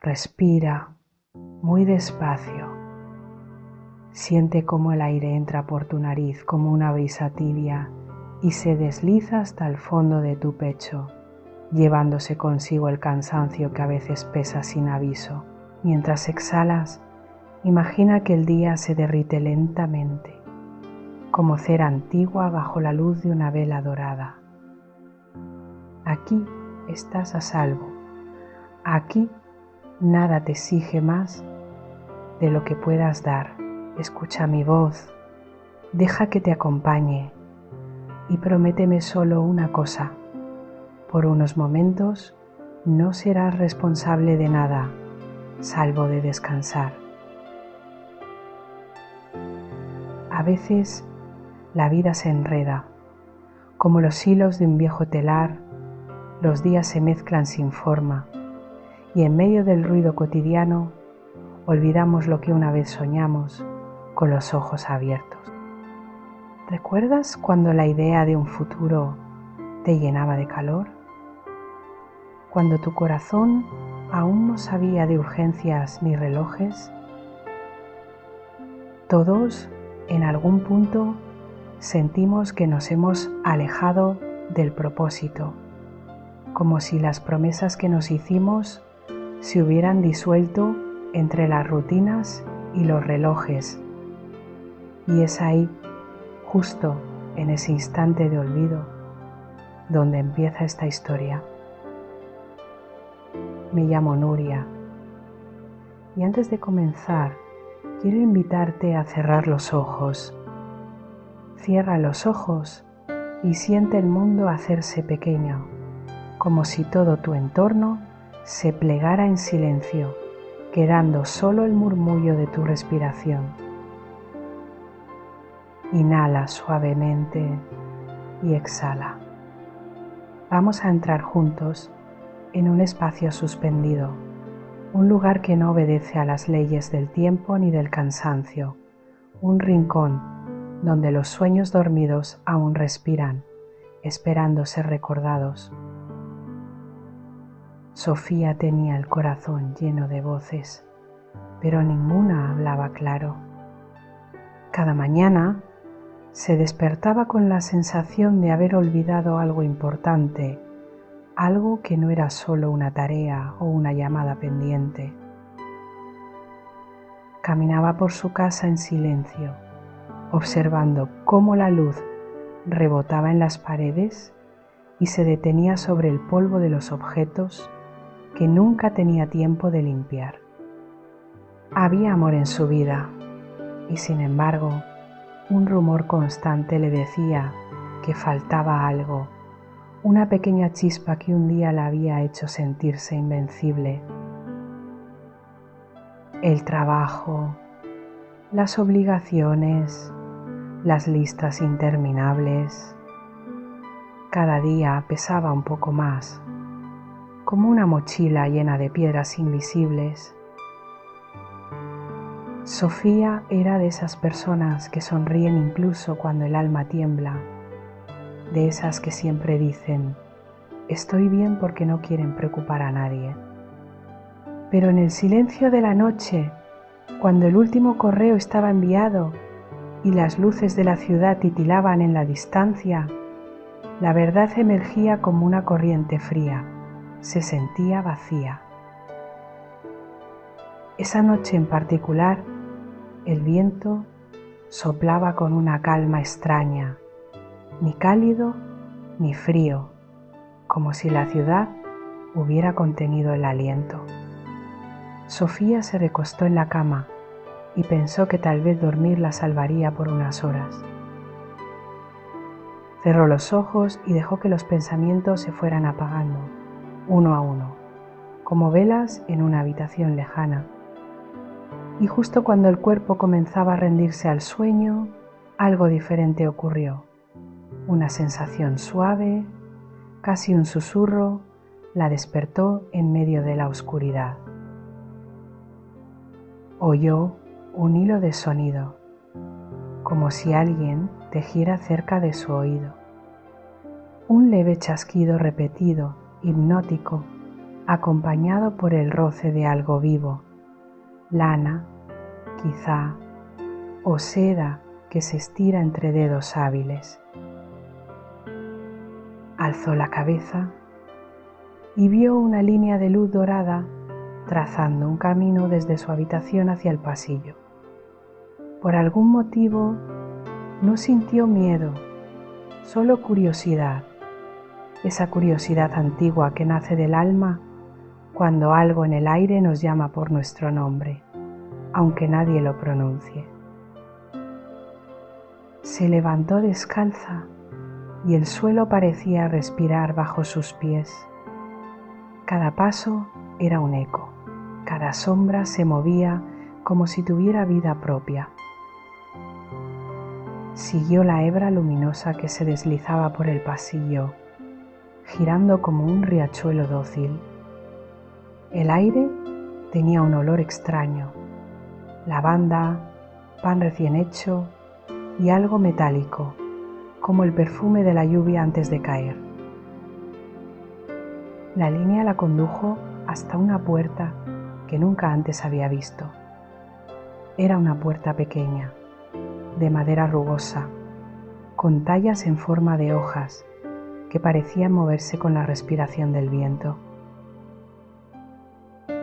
Respira muy despacio. Siente cómo el aire entra por tu nariz como una brisa tibia y se desliza hasta el fondo de tu pecho, llevándose consigo el cansancio que a veces pesa sin aviso. Mientras exhalas, imagina que el día se derrite lentamente, como cera antigua bajo la luz de una vela dorada. Aquí estás a salvo. Aquí nada te exige más de lo que puedas dar. Escucha mi voz, deja que te acompañe y prométeme solo una cosa. Por unos momentos no serás responsable de nada, salvo de descansar. A veces la vida se enreda, como los hilos de un viejo telar, los días se mezclan sin forma y en medio del ruido cotidiano olvidamos lo que una vez soñamos con los ojos abiertos. ¿Recuerdas cuando la idea de un futuro te llenaba de calor? Cuando tu corazón aún no sabía de urgencias ni relojes. Todos, en algún punto, sentimos que nos hemos alejado del propósito, como si las promesas que nos hicimos se hubieran disuelto entre las rutinas y los relojes. Y es ahí, justo en ese instante de olvido, donde empieza esta historia. Me llamo Nuria y antes de comenzar quiero invitarte a cerrar los ojos. Cierra los ojos y siente el mundo hacerse pequeño, como si todo tu entorno se plegara en silencio, quedando solo el murmullo de tu respiración. Inhala suavemente y exhala. Vamos a entrar juntos en un espacio suspendido, un lugar que no obedece a las leyes del tiempo ni del cansancio, un rincón donde los sueños dormidos aún respiran, esperando ser recordados. Sofía tenía el corazón lleno de voces, pero ninguna hablaba claro. Cada mañana se despertaba con la sensación de haber olvidado algo importante, algo que no era solo una tarea o una llamada pendiente. Caminaba por su casa en silencio, observando cómo la luz rebotaba en las paredes y se detenía sobre el polvo de los objetos que nunca tenía tiempo de limpiar. Había amor en su vida y, sin embargo, un rumor constante le decía que faltaba algo, una pequeña chispa que un día la había hecho sentirse invencible. El trabajo, las obligaciones, las listas interminables. Cada día pesaba un poco más, como una mochila llena de piedras invisibles. Sofía era de esas personas que sonríen incluso cuando el alma tiembla, de esas que siempre dicen, estoy bien porque no quieren preocupar a nadie. Pero en el silencio de la noche, cuando el último correo estaba enviado y las luces de la ciudad titilaban en la distancia, la verdad emergía como una corriente fría, se sentía vacía. Esa noche en particular, el viento soplaba con una calma extraña, ni cálido ni frío, como si la ciudad hubiera contenido el aliento. Sofía se recostó en la cama y pensó que tal vez dormir la salvaría por unas horas. Cerró los ojos y dejó que los pensamientos se fueran apagando, uno a uno, como velas en una habitación lejana. Y justo cuando el cuerpo comenzaba a rendirse al sueño, algo diferente ocurrió. Una sensación suave, casi un susurro, la despertó en medio de la oscuridad. Oyó un hilo de sonido, como si alguien tejiera cerca de su oído. Un leve chasquido repetido, hipnótico, acompañado por el roce de algo vivo, lana, quizá, o seda que se estira entre dedos hábiles. Alzó la cabeza y vio una línea de luz dorada trazando un camino desde su habitación hacia el pasillo. Por algún motivo no sintió miedo, solo curiosidad, esa curiosidad antigua que nace del alma cuando algo en el aire nos llama por nuestro nombre, aunque nadie lo pronuncie. Se levantó descalza y el suelo parecía respirar bajo sus pies. Cada paso era un eco, cada sombra se movía como si tuviera vida propia. Siguió la hebra luminosa que se deslizaba por el pasillo, girando como un riachuelo dócil. El aire tenía un olor extraño, lavanda, pan recién hecho y algo metálico, como el perfume de la lluvia antes de caer. La línea la condujo hasta una puerta que nunca antes había visto. Era una puerta pequeña, de madera rugosa, con tallas en forma de hojas que parecían moverse con la respiración del viento.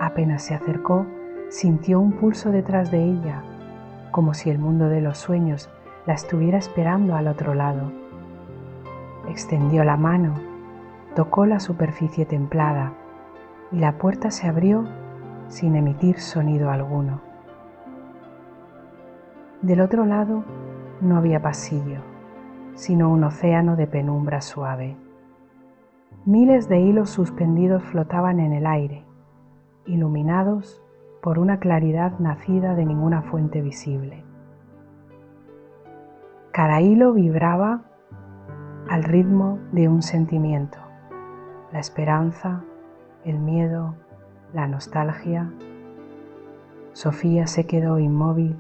Apenas se acercó, sintió un pulso detrás de ella, como si el mundo de los sueños la estuviera esperando al otro lado. Extendió la mano, tocó la superficie templada y la puerta se abrió sin emitir sonido alguno. Del otro lado no había pasillo, sino un océano de penumbra suave. Miles de hilos suspendidos flotaban en el aire, iluminados por una claridad nacida de ninguna fuente visible. Cada hilo vibraba al ritmo de un sentimiento, la esperanza, el miedo, la nostalgia. Sofía se quedó inmóvil,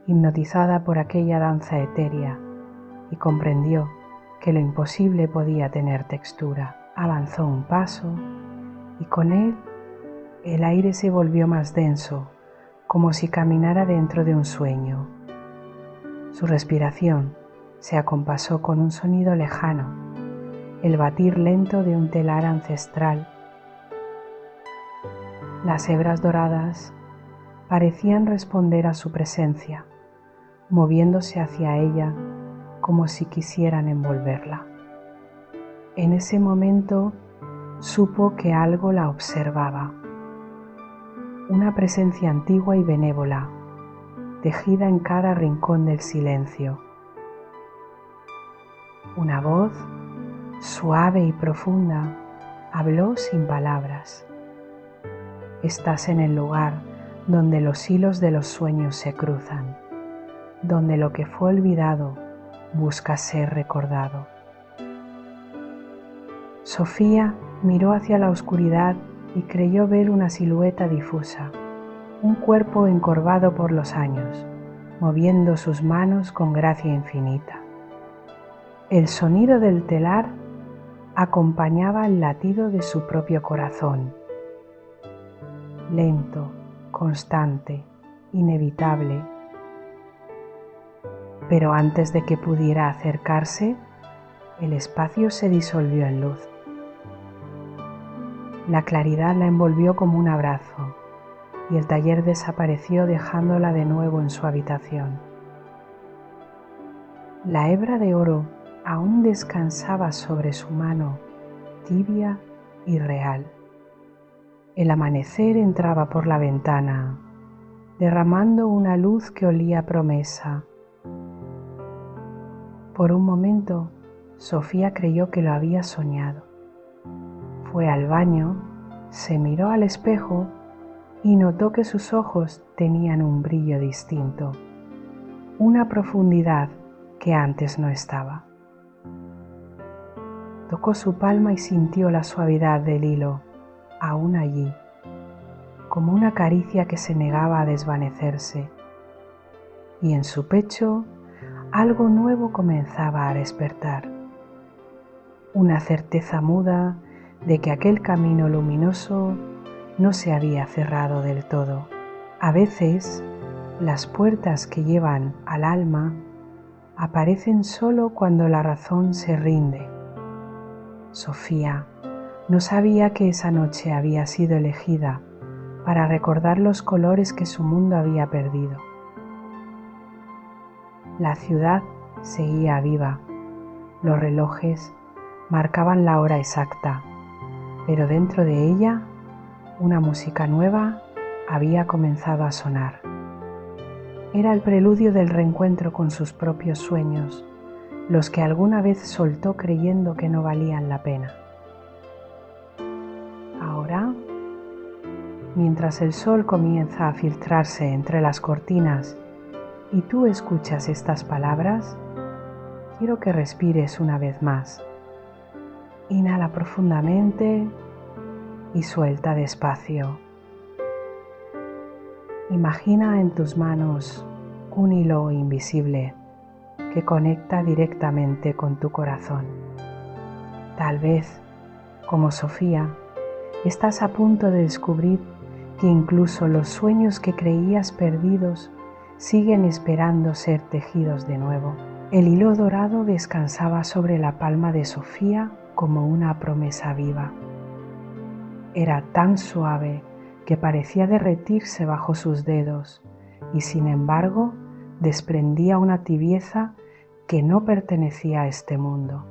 hipnotizada por aquella danza etérea, y comprendió que lo imposible podía tener textura. Avanzó un paso y con él el aire se volvió más denso, como si caminara dentro de un sueño. Su respiración se acompasó con un sonido lejano, el batir lento de un telar ancestral. Las hebras doradas parecían responder a su presencia, moviéndose hacia ella como si quisieran envolverla. En ese momento supo que algo la observaba, una presencia antigua y benévola, tejida en cada rincón del silencio. Una voz, suave y profunda, habló sin palabras. Estás en el lugar donde los hilos de los sueños se cruzan, donde lo que fue olvidado busca ser recordado. Sofía miró hacia la oscuridad y creyó ver una silueta difusa, un cuerpo encorvado por los años, moviendo sus manos con gracia infinita. El sonido del telar acompañaba el latido de su propio corazón, lento, constante, inevitable. Pero antes de que pudiera acercarse, el espacio se disolvió en luz. La claridad la envolvió como un abrazo y el taller desapareció dejándola de nuevo en su habitación. La hebra de oro aún descansaba sobre su mano, tibia y real. El amanecer entraba por la ventana, derramando una luz que olía a promesa. Por un momento, Sofía creyó que lo había soñado. Fue al baño, se miró al espejo y notó que sus ojos tenían un brillo distinto, una profundidad que antes no estaba. Tocó su palma y sintió la suavidad del hilo, aún allí, como una caricia que se negaba a desvanecerse, y en su pecho algo nuevo comenzaba a despertar, una certeza muda de que aquel camino luminoso no se había cerrado del todo. A veces, las puertas que llevan al alma aparecen solo cuando la razón se rinde. Sofía no sabía que esa noche había sido elegida para recordar los colores que su mundo había perdido. La ciudad seguía viva, los relojes marcaban la hora exacta, pero dentro de ella una música nueva había comenzado a sonar. Era el preludio del reencuentro con sus propios sueños, los que alguna vez soltó creyendo que no valían la pena. Ahora, mientras el sol comienza a filtrarse entre las cortinas y tú escuchas estas palabras, quiero que respires una vez más. Inhala profundamente y suelta despacio. Imagina en tus manos un hilo invisible que conecta directamente con tu corazón. Tal vez, como Sofía, estás a punto de descubrir que incluso los sueños que creías perdidos siguen esperando ser tejidos de nuevo. El hilo dorado descansaba sobre la palma de Sofía como una promesa viva. Era tan suave que parecía derretirse bajo sus dedos y sin embargo desprendía una tibieza que no pertenecía a este mundo.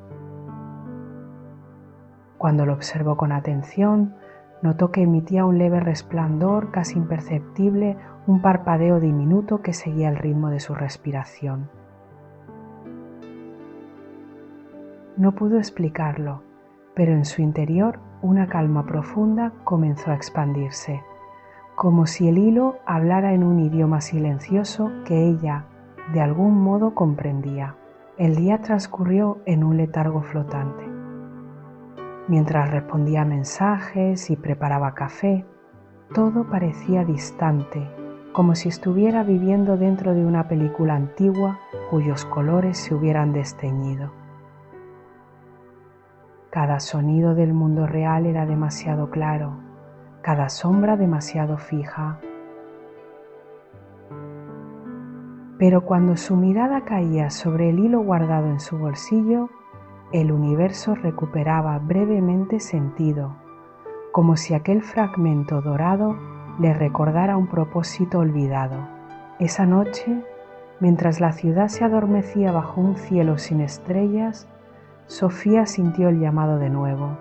Cuando lo observó con atención, notó que emitía un leve resplandor casi imperceptible, un parpadeo diminuto que seguía el ritmo de su respiración. No pudo explicarlo, pero en su interior una calma profunda comenzó a expandirse, como si el hilo hablara en un idioma silencioso que ella, de algún modo, comprendía. El día transcurrió en un letargo flotante. Mientras respondía mensajes y preparaba café, todo parecía distante, como si estuviera viviendo dentro de una película antigua cuyos colores se hubieran desteñido. Cada sonido del mundo real era demasiado claro, cada sombra demasiado fija. Pero cuando su mirada caía sobre el hilo guardado en su bolsillo, el universo recuperaba brevemente sentido, como si aquel fragmento dorado le recordara un propósito olvidado. Esa noche, mientras la ciudad se adormecía bajo un cielo sin estrellas, Sofía sintió el llamado de nuevo.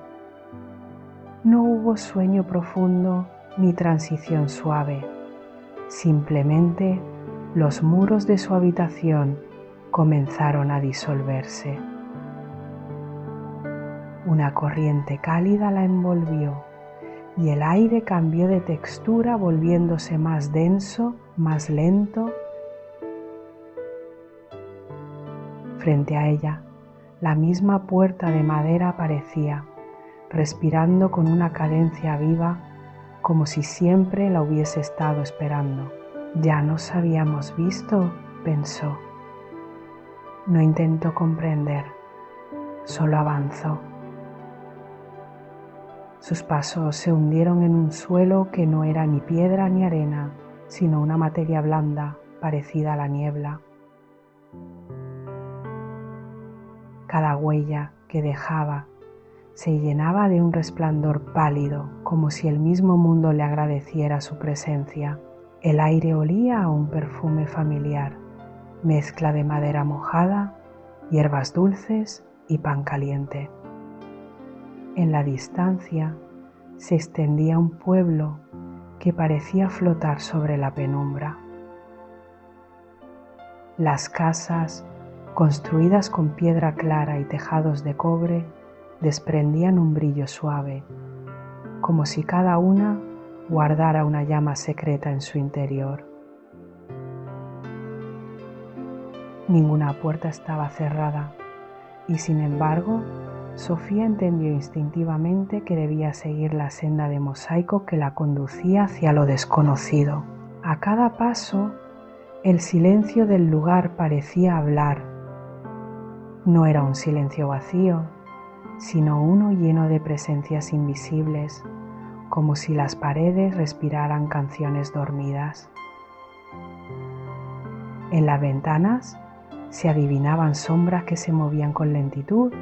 No hubo sueño profundo ni transición suave. Simplemente los muros de su habitación comenzaron a disolverse. Una corriente cálida la envolvió y el aire cambió de textura volviéndose más denso, más lento. Frente a ella, la misma puerta de madera aparecía, respirando con una cadencia viva, como si siempre la hubiese estado esperando. «Ya nos habíamos visto», pensó. No intentó comprender, solo avanzó. Sus pasos se hundieron en un suelo que no era ni piedra ni arena, sino una materia blanda, parecida a la niebla. Cada huella que dejaba se llenaba de un resplandor pálido, como si el mismo mundo le agradeciera su presencia. El aire olía a un perfume familiar, mezcla de madera mojada, hierbas dulces y pan caliente. En la distancia se extendía un pueblo que parecía flotar sobre la penumbra. Las casas, construidas con piedra clara y tejados de cobre, desprendían un brillo suave, como si cada una guardara una llama secreta en su interior. Ninguna puerta estaba cerrada y, sin embargo, Sofía entendió instintivamente que debía seguir la senda de mosaico que la conducía hacia lo desconocido. A cada paso, el silencio del lugar parecía hablar. No era un silencio vacío, sino uno lleno de presencias invisibles, como si las paredes respiraran canciones dormidas. En las ventanas se adivinaban sombras que se movían con lentitud,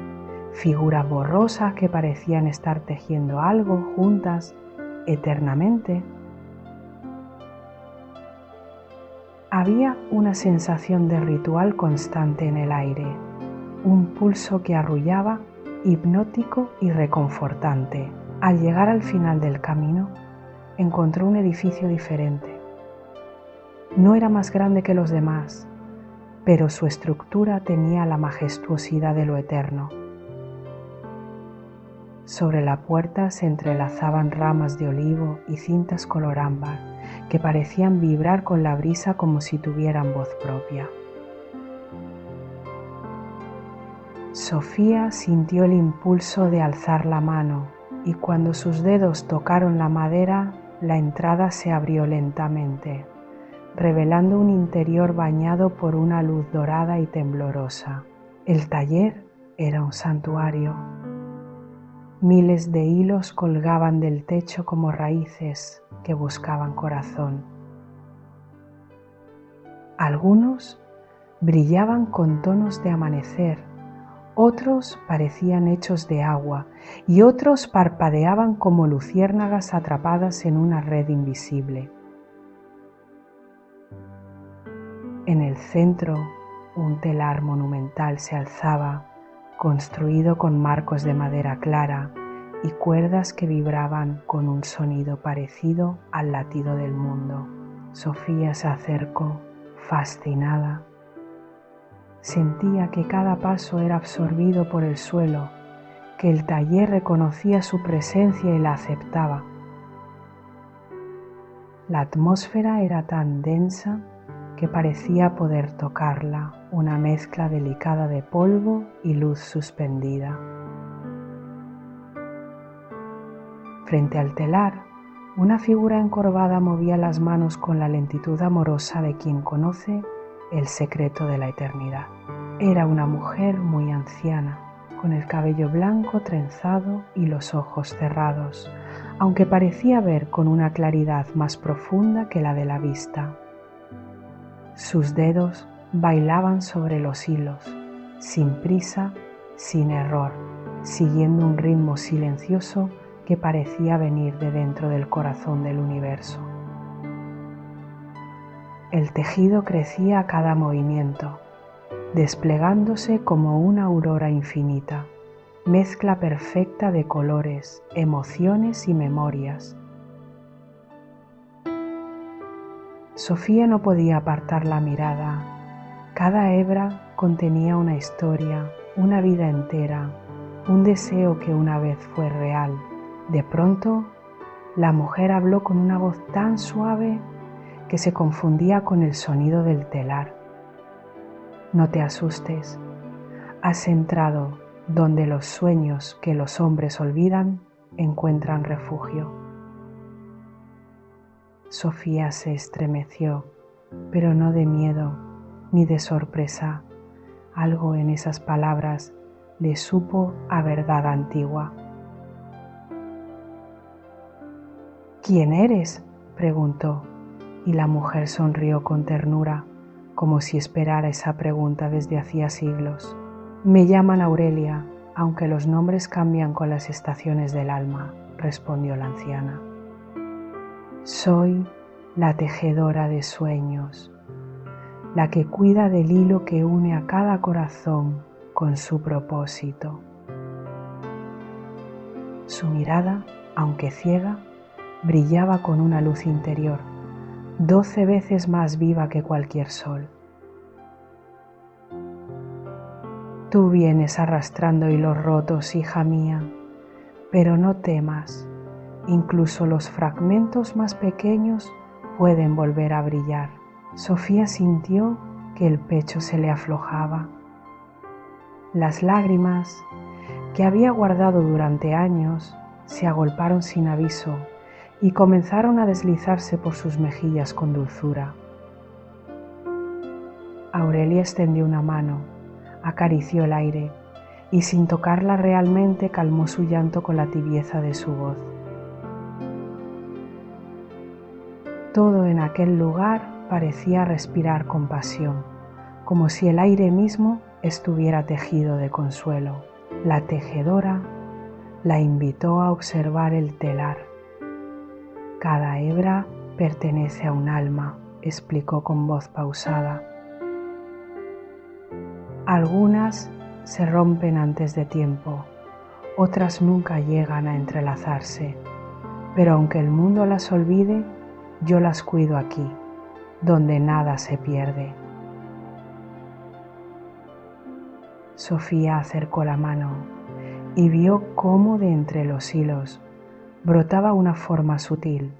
figuras borrosas que parecían estar tejiendo algo juntas eternamente. Había una sensación de ritual constante en el aire, un pulso que arrullaba, hipnótico y reconfortante. Al llegar al final del camino, encontró un edificio diferente. No era más grande que los demás, pero su estructura tenía la majestuosidad de lo eterno. Sobre la puerta se entrelazaban ramas de olivo y cintas color ámbar que parecían vibrar con la brisa como si tuvieran voz propia. Sofía sintió el impulso de alzar la mano y cuando sus dedos tocaron la madera, la entrada se abrió lentamente, revelando un interior bañado por una luz dorada y temblorosa. El taller era un santuario. Miles de hilos colgaban del techo como raíces que buscaban corazón. Algunos brillaban con tonos de amanecer, otros parecían hechos de agua y otros parpadeaban como luciérnagas atrapadas en una red invisible. En el centro, un telar monumental se alzaba, construido con marcos de madera clara y cuerdas que vibraban con un sonido parecido al latido del mundo. Sofía se acercó, fascinada. Sentía que cada paso era absorbido por el suelo, que el taller reconocía su presencia y la aceptaba. La atmósfera era tan densa que parecía poder tocarla, una mezcla delicada de polvo y luz suspendida. Frente al telar, una figura encorvada movía las manos con la lentitud amorosa de quien conoce el secreto de la eternidad. Era una mujer muy anciana, con el cabello blanco trenzado y los ojos cerrados, aunque parecía ver con una claridad más profunda que la de la vista. Sus dedos bailaban sobre los hilos, sin prisa, sin error, siguiendo un ritmo silencioso que parecía venir de dentro del corazón del universo. El tejido crecía a cada movimiento, desplegándose como una aurora infinita, mezcla perfecta de colores, emociones y memorias. Sofía no podía apartar la mirada. Cada hebra contenía una historia, una vida entera, un deseo que una vez fue real. De pronto, la mujer habló con una voz tan suave que se confundía con el sonido del telar. No te asustes, has entrado donde los sueños que los hombres olvidan encuentran refugio. Sofía se estremeció, pero no de miedo ni de sorpresa. Algo en esas palabras le supo a verdad antigua. ¿Quién eres?, preguntó, y la mujer sonrió con ternura, como si esperara esa pregunta desde hacía siglos. Me llaman Aurelia, aunque los nombres cambian con las estaciones del alma, respondió la anciana. Soy la tejedora de sueños, la que cuida del hilo que une a cada corazón con su propósito. Su mirada, aunque ciega, brillaba con una luz interior, 12 veces más viva que cualquier sol. Tú vienes arrastrando hilos rotos, hija mía, pero no temas, incluso los fragmentos más pequeños pueden volver a brillar. Sofía sintió que el pecho se le aflojaba. Las lágrimas que había guardado durante años se agolparon sin aviso y comenzaron a deslizarse por sus mejillas con dulzura. Aurelia extendió una mano, acarició el aire y sin tocarla realmente calmó su llanto con la tibieza de su voz. Todo en aquel lugar parecía respirar compasión, como si el aire mismo estuviera tejido de consuelo. La tejedora la invitó a observar el telar. Cada hebra pertenece a un alma, explicó con voz pausada. Algunas se rompen antes de tiempo, otras nunca llegan a entrelazarse, pero aunque el mundo las olvide, yo las cuido aquí, donde nada se pierde. Sofía acercó la mano y vio cómo de entre los hilos brotaba una forma sutil,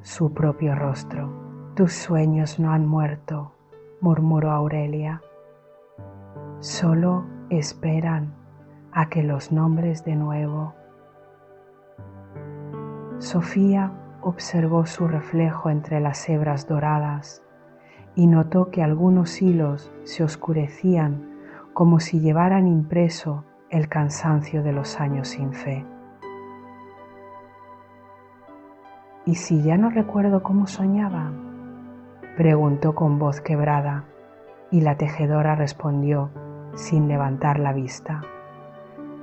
su propio rostro. Tus sueños no han muerto, murmuró Aurelia. Solo esperan a que los nombres de nuevo. Sofía observó su reflejo entre las hebras doradas y notó que algunos hilos se oscurecían como si llevaran impreso el cansancio de los años sin fe. ¿Y si ya no recuerdo cómo soñaba?, preguntó con voz quebrada, y la tejedora respondió sin levantar la vista.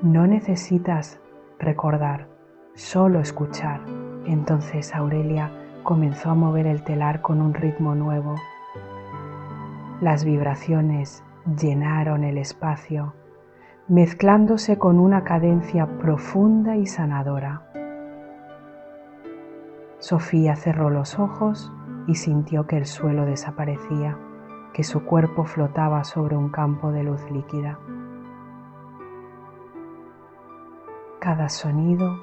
No necesitas recordar, solo escuchar. Entonces Aurelia comenzó a mover el telar con un ritmo nuevo. Las vibraciones llenaron el espacio, mezclándose con una cadencia profunda y sanadora. Sofía cerró los ojos y sintió que el suelo desaparecía, que su cuerpo flotaba sobre un campo de luz líquida. Cada sonido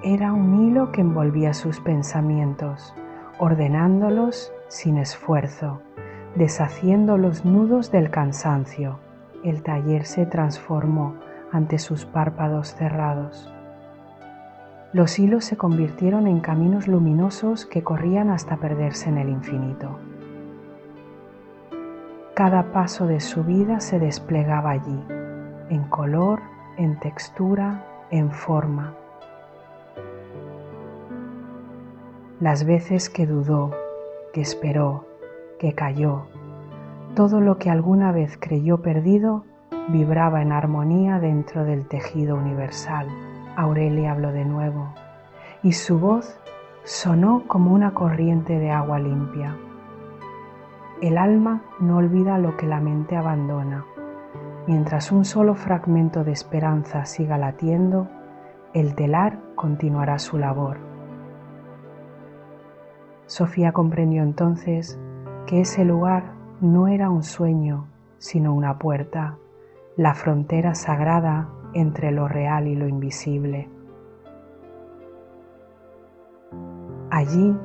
era un hilo que envolvía sus pensamientos, ordenándolos sin esfuerzo, deshaciendo los nudos del cansancio. El taller se transformó ante sus párpados cerrados. Los hilos se convirtieron en caminos luminosos que corrían hasta perderse en el infinito. Cada paso de su vida se desplegaba allí, en color, en textura, en forma. Las veces que dudó, que esperó, que cayó, todo lo que alguna vez creyó perdido vibraba en armonía dentro del tejido universal. Aurelia habló de nuevo y su voz sonó como una corriente de agua limpia. El alma no olvida lo que la mente abandona. Mientras un solo fragmento de esperanza siga latiendo, el telar continuará su labor. Sofía comprendió entonces que ese lugar no era un sueño, sino una puerta, la frontera sagrada entre lo real y lo invisible. Allí,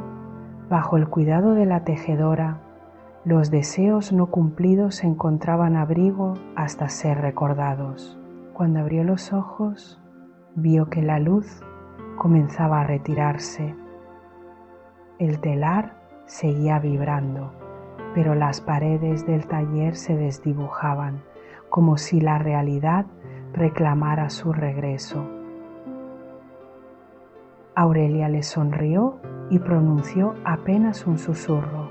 bajo el cuidado de la tejedora, los deseos no cumplidos encontraban abrigo hasta ser recordados. Cuando abrió los ojos, vio que la luz comenzaba a retirarse. El telar seguía vibrando, pero las paredes del taller se desdibujaban, como si la realidad reclamara su regreso. Aurelia le sonrió y pronunció apenas un susurro.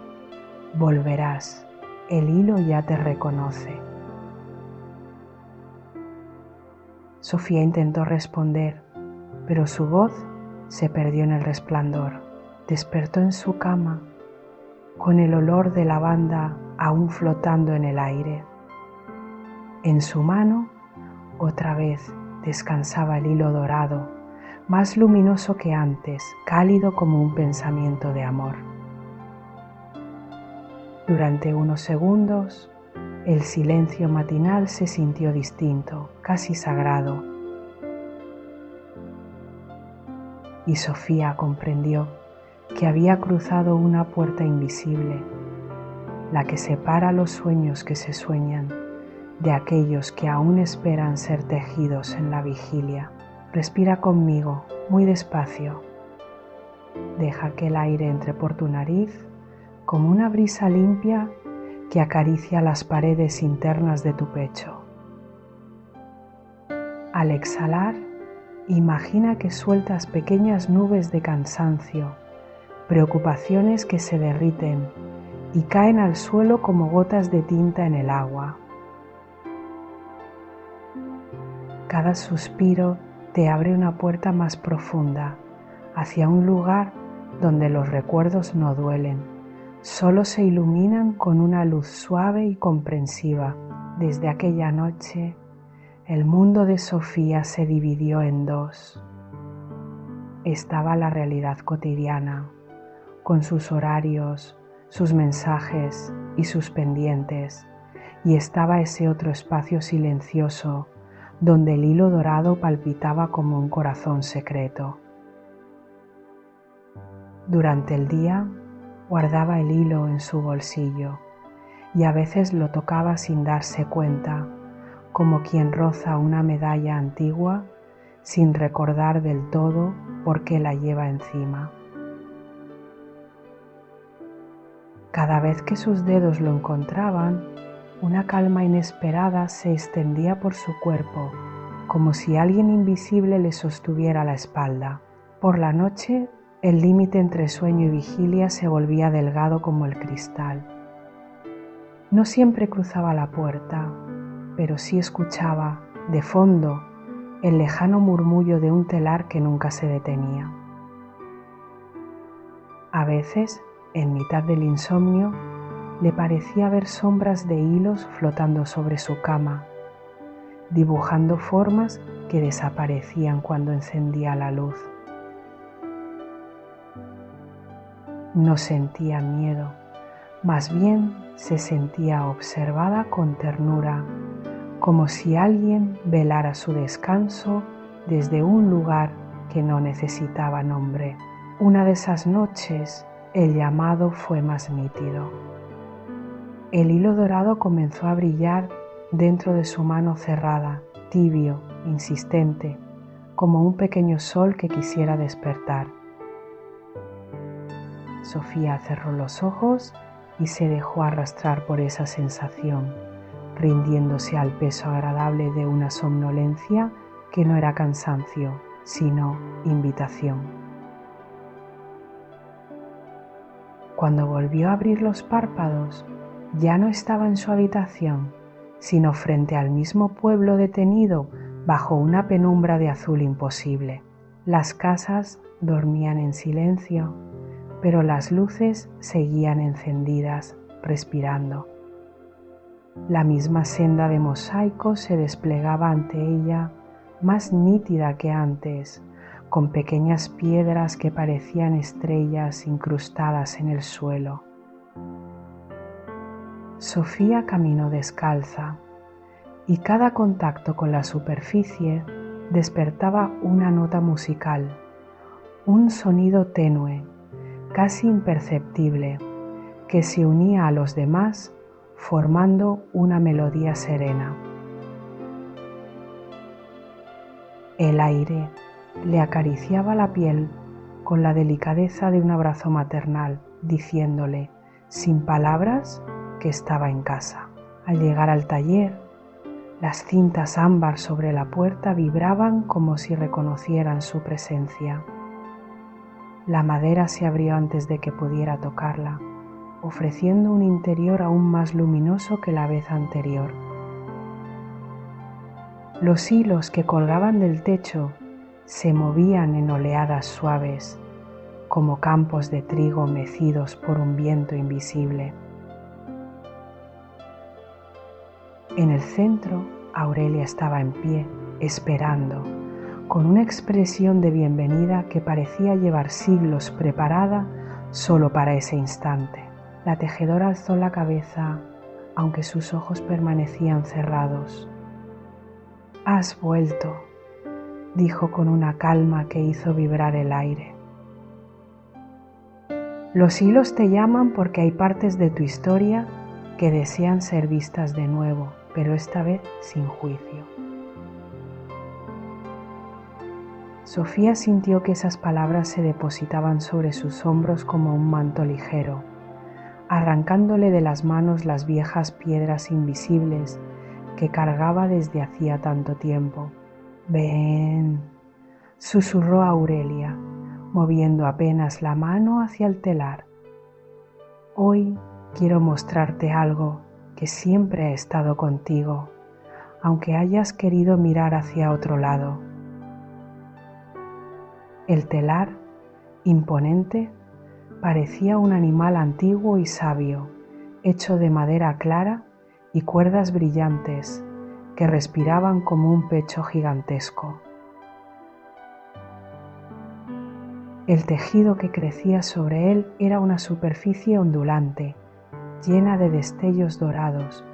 Volverás, el hilo ya te reconoce. Sofía intentó responder, pero su voz se perdió en el resplandor. Despertó en su cama, con el olor de lavanda aún flotando en el aire. En su mano, otra vez descansaba el hilo dorado, más luminoso que antes, cálido como un pensamiento de amor. Durante unos segundos, el silencio matinal se sintió distinto, casi sagrado. Y Sofía comprendió que había cruzado una puerta invisible, la que separa los sueños que se sueñan de aquellos que aún esperan ser tejidos en la vigilia. Respira conmigo, muy despacio. Deja que el aire entre por tu nariz como una brisa limpia que acaricia las paredes internas de tu pecho. Al exhalar, imagina que sueltas pequeñas nubes de cansancio, preocupaciones que se derriten y caen al suelo como gotas de tinta en el agua. Cada suspiro te abre una puerta más profunda, hacia un lugar donde los recuerdos no duelen, solo se iluminan con una luz suave y comprensiva. Desde aquella noche, el mundo de Sofía se dividió en dos. Estaba la realidad cotidiana, con sus horarios, sus mensajes y sus pendientes, y estaba ese otro espacio silencioso, donde el hilo dorado palpitaba como un corazón secreto. Durante el día guardaba el hilo en su bolsillo y a veces lo tocaba sin darse cuenta, como quien roza una medalla antigua sin recordar del todo por qué la lleva encima. Cada vez que sus dedos lo encontraban, una calma inesperada se extendía por su cuerpo, como si alguien invisible le sostuviera la espalda. Por la noche, el límite entre sueño y vigilia se volvía delgado como el cristal. No siempre cruzaba la puerta, pero sí escuchaba, de fondo, el lejano murmullo de un telar que nunca se detenía. A veces, en mitad del insomnio, le parecía ver sombras de hilos flotando sobre su cama, dibujando formas que desaparecían cuando encendía la luz. No sentía miedo, más bien se sentía observada con ternura, como si alguien velara su descanso desde un lugar que no necesitaba nombre. Una de esas noches, el llamado fue más nítido. El hilo dorado comenzó a brillar dentro de su mano cerrada, tibio, insistente, como un pequeño sol que quisiera despertar. Sofía cerró los ojos y se dejó arrastrar por esa sensación, rindiéndose al peso agradable de una somnolencia que no era cansancio, sino invitación. Cuando volvió a abrir los párpados, ya no estaba en su habitación, sino frente al mismo pueblo detenido bajo una penumbra de azul imposible. Las casas dormían en silencio, pero las luces seguían encendidas, respirando. La misma senda de mosaico se desplegaba ante ella, más nítida que antes, con pequeñas piedras que parecían estrellas incrustadas en el suelo. Sofía caminó descalza y cada contacto con la superficie despertaba una nota musical, un sonido tenue, casi imperceptible, que se unía a los demás formando una melodía serena. El aire le acariciaba la piel con la delicadeza de un abrazo maternal, diciéndole, sin palabras, que estaba en casa. Al llegar al taller, las cintas ámbar sobre la puerta vibraban como si reconocieran su presencia. La madera se abrió antes de que pudiera tocarla, ofreciendo un interior aún más luminoso que la vez anterior. Los hilos que colgaban del techo se movían en oleadas suaves, como campos de trigo mecidos por un viento invisible. En el centro, Aurelia estaba en pie, esperando, con una expresión de bienvenida que parecía llevar siglos preparada solo para ese instante. La tejedora alzó la cabeza, aunque sus ojos permanecían cerrados. «Has vuelto», dijo con una calma que hizo vibrar el aire. «Los hilos te llaman porque hay partes de tu historia que desean ser vistas de nuevo, pero esta vez sin juicio». Sofía sintió que esas palabras se depositaban sobre sus hombros como un manto ligero, arrancándole de las manos las viejas piedras invisibles que cargaba desde hacía tanto tiempo. Ven, susurró Aurelia, moviendo apenas la mano hacia el telar. Hoy quiero mostrarte algo que siempre ha estado contigo, aunque hayas querido mirar hacia otro lado. El telar, imponente, parecía un animal antiguo y sabio, hecho de madera clara y cuerdas brillantes que respiraban como un pecho gigantesco. El tejido que crecía sobre él era una superficie ondulante, llena de destellos dorados,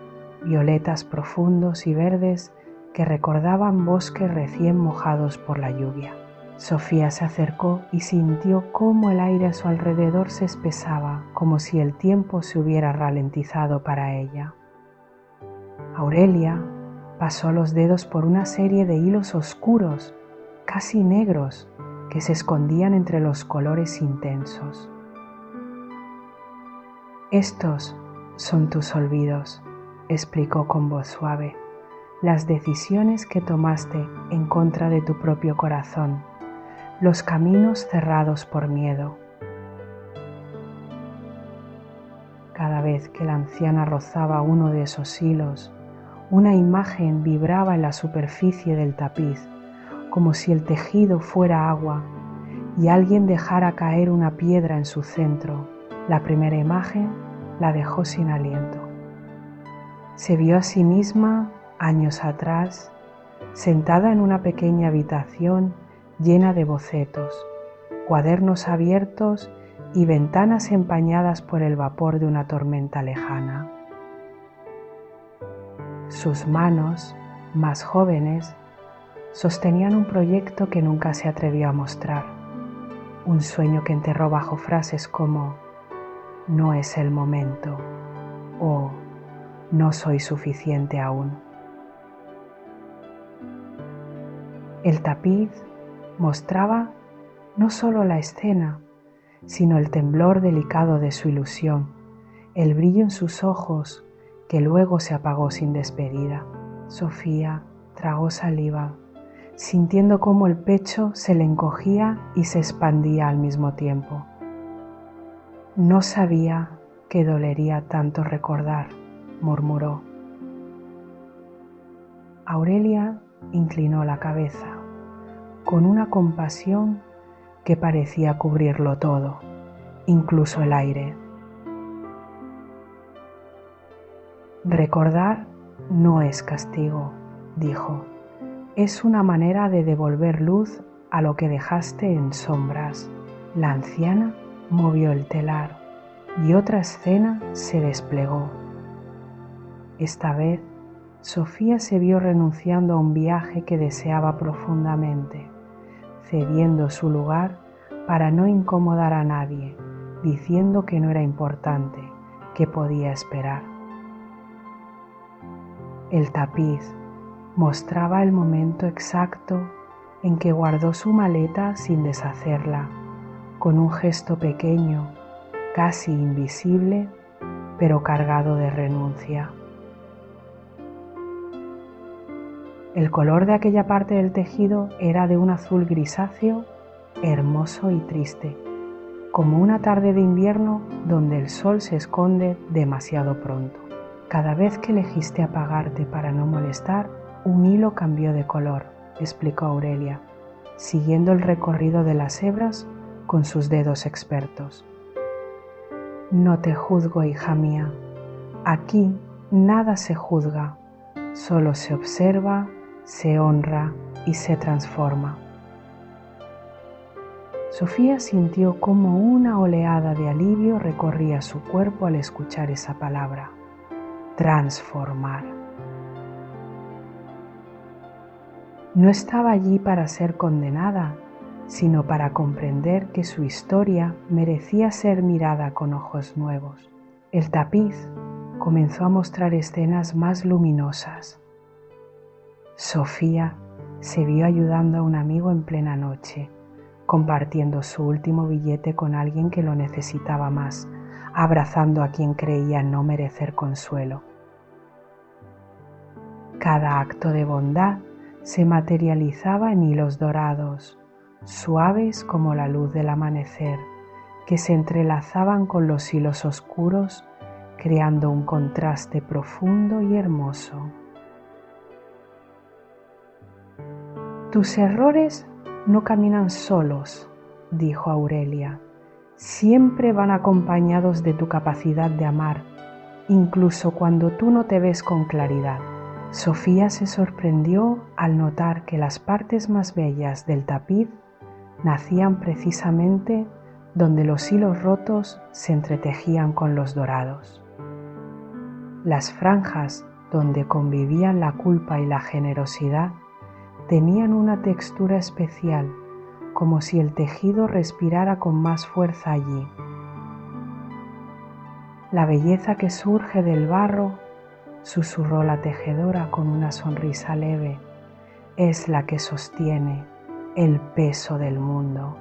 violetas profundos y verdes que recordaban bosques recién mojados por la lluvia. Sofía se acercó y sintió cómo el aire a su alrededor se espesaba, como si el tiempo se hubiera ralentizado para ella. Aurelia pasó los dedos por una serie de hilos oscuros, casi negros, que se escondían entre los colores intensos. Estos son tus olvidos, explicó con voz suave, las decisiones que tomaste en contra de tu propio corazón, los caminos cerrados por miedo. Cada vez que la anciana rozaba uno de esos hilos, una imagen vibraba en la superficie del tapiz, como si el tejido fuera agua y alguien dejara caer una piedra en su centro. La primera imagen la dejó sin aliento. Se vio a sí misma, años atrás, sentada en una pequeña habitación llena de bocetos, cuadernos abiertos y ventanas empañadas por el vapor de una tormenta lejana. Sus manos, más jóvenes, sostenían un proyecto que nunca se atrevió a mostrar, un sueño que enterró bajo frases como «no es el momento» o «no soy suficiente aún». El tapiz mostraba no solo la escena, sino el temblor delicado de su ilusión, el brillo en sus ojos que luego se apagó sin despedida. Sofía tragó saliva, sintiendo cómo el pecho se le encogía y se expandía al mismo tiempo. No sabía que dolería tanto recordar, murmuró. Aurelia inclinó la cabeza, con una compasión que parecía cubrirlo todo, incluso el aire. Recordar no es castigo, dijo. Es una manera de devolver luz a lo que dejaste en sombras. La anciana movió el telar y otra escena se desplegó. Esta vez, Sofía se vio renunciando a un viaje que deseaba profundamente, cediendo su lugar para no incomodar a nadie, diciendo que no era importante, que podía esperar. El tapiz mostraba el momento exacto en que guardó su maleta sin deshacerla, con un gesto pequeño, casi invisible, pero cargado de renuncia. El color de aquella parte del tejido era de un azul grisáceo, hermoso y triste, como una tarde de invierno donde el sol se esconde demasiado pronto. Cada vez que elegiste apagarte para no molestar, un hilo cambió de color, explicó Aurelia, siguiendo el recorrido de las hebras con sus dedos expertos. No te juzgo, hija mía. Aquí nada se juzga, solo se observa, se honra y se transforma. Sofía sintió como una oleada de alivio recorría su cuerpo al escuchar esa palabra. Transformar. No estaba allí para ser condenada, sino para comprender que su historia merecía ser mirada con ojos nuevos. El tapiz comenzó a mostrar escenas más luminosas. Sofía se vio ayudando a un amigo en plena noche, compartiendo su último billete con alguien que lo necesitaba más, abrazando a quien creía no merecer consuelo. Cada acto de bondad se materializaba en hilos dorados, suaves como la luz del amanecer, que se entrelazaban con los hilos oscuros, creando un contraste profundo y hermoso. Tus errores no caminan solos, dijo Aurelia, siempre van acompañados de tu capacidad de amar, incluso cuando tú no te ves con claridad. Sofía se sorprendió al notar que las partes más bellas del tapiz nacían precisamente donde los hilos rotos se entretejían con los dorados. Las franjas donde convivían la culpa y la generosidad tenían una textura especial, como si el tejido respirara con más fuerza allí. La belleza que surge del barro, susurró la tejedora con una sonrisa leve, es la que sostiene el peso del mundo.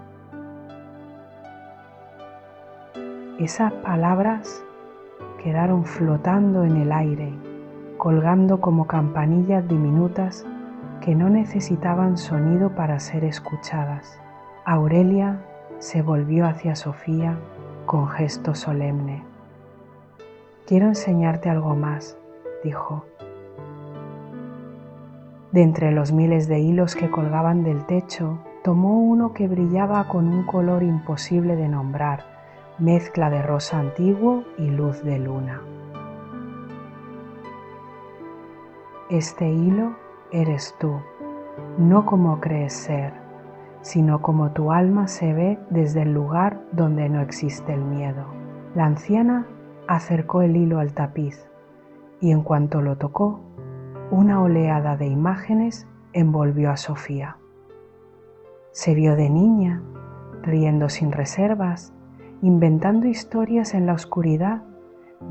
Esas palabras quedaron flotando en el aire, colgando como campanillas diminutas que no necesitaban sonido para ser escuchadas. Aurelia se volvió hacia Sofía con gesto solemne. Quiero enseñarte algo más, dijo. De entre los miles de hilos que colgaban del techo, tomó uno que brillaba con un color imposible de nombrar, mezcla de rosa antiguo y luz de luna. Este hilo eres tú, no como crees ser, sino como tu alma se ve desde el lugar donde no existe el miedo. La anciana acercó el hilo al tapiz y en cuanto lo tocó, una oleada de imágenes envolvió a Sofía. Se vio de niña, riendo sin reservas, inventando historias en la oscuridad,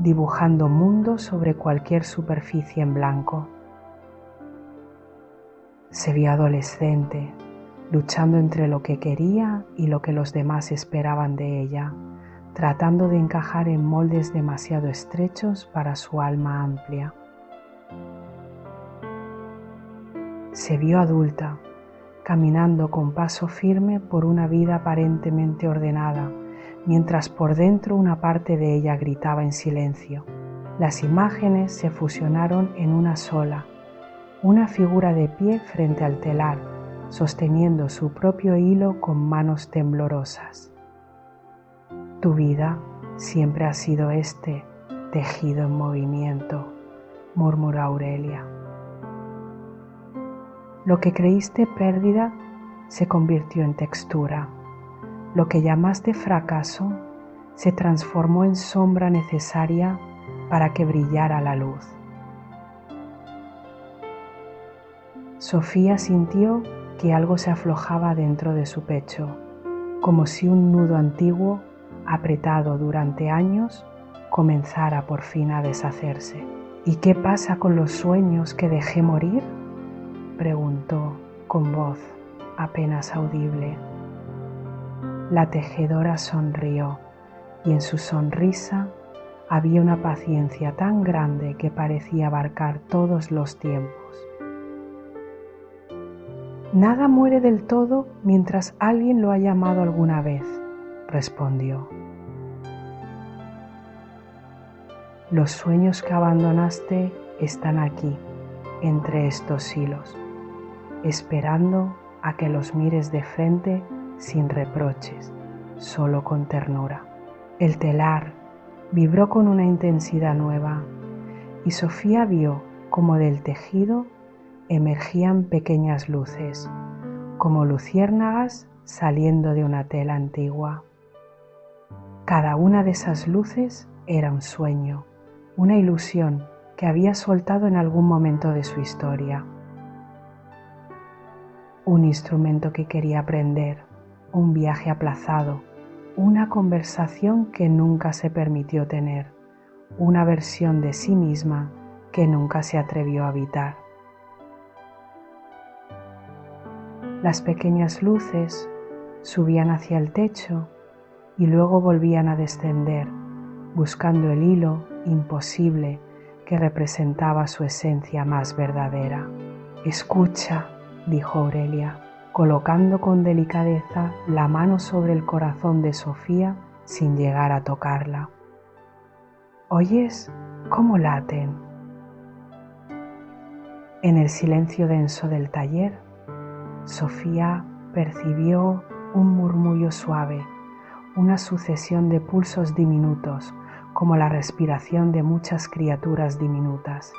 dibujando mundos sobre cualquier superficie en blanco. Se vio adolescente, luchando entre lo que quería y lo que los demás esperaban de ella, tratando de encajar en moldes demasiado estrechos para su alma amplia. Se vio adulta, caminando con paso firme por una vida aparentemente ordenada, mientras por dentro una parte de ella gritaba en silencio. Las imágenes se fusionaron en una sola, una figura de pie frente al telar, sosteniendo su propio hilo con manos temblorosas. Tu vida siempre ha sido este tejido en movimiento, murmuró Aurelia. Lo que creíste pérdida se convirtió en textura. Lo que llamaste fracaso se transformó en sombra necesaria para que brillara la luz. Sofía sintió que algo se aflojaba dentro de su pecho, como si un nudo antiguo, apretado durante años, comenzara por fin a deshacerse. ¿Y qué pasa con los sueños que dejé morir?, preguntó con voz apenas audible. La tejedora sonrió y en su sonrisa había una paciencia tan grande que parecía abarcar todos los tiempos. Nada muere del todo mientras alguien lo ha llamado alguna vez, respondió. Los sueños que abandonaste están aquí, entre estos hilos, esperando a que los mires de frente sin reproches, solo con ternura. El telar vibró con una intensidad nueva y Sofía vio como del tejido emergían pequeñas luces, como luciérnagas saliendo de una tela antigua. Cada una de esas luces era un sueño, una ilusión que había soltado en algún momento de su historia. Un instrumento que quería aprender, un viaje aplazado, una conversación que nunca se permitió tener, una versión de sí misma que nunca se atrevió a habitar. Las pequeñas luces subían hacia el techo y luego volvían a descender, buscando el hilo imposible que representaba su esencia más verdadera. Escucha, dijo Aurelia, colocando con delicadeza la mano sobre el corazón de Sofía sin llegar a tocarla. ¿Oyes cómo laten? En el silencio denso del taller, Sofía percibió un murmullo suave, una sucesión de pulsos diminutos, como la respiración de muchas criaturas diminutas.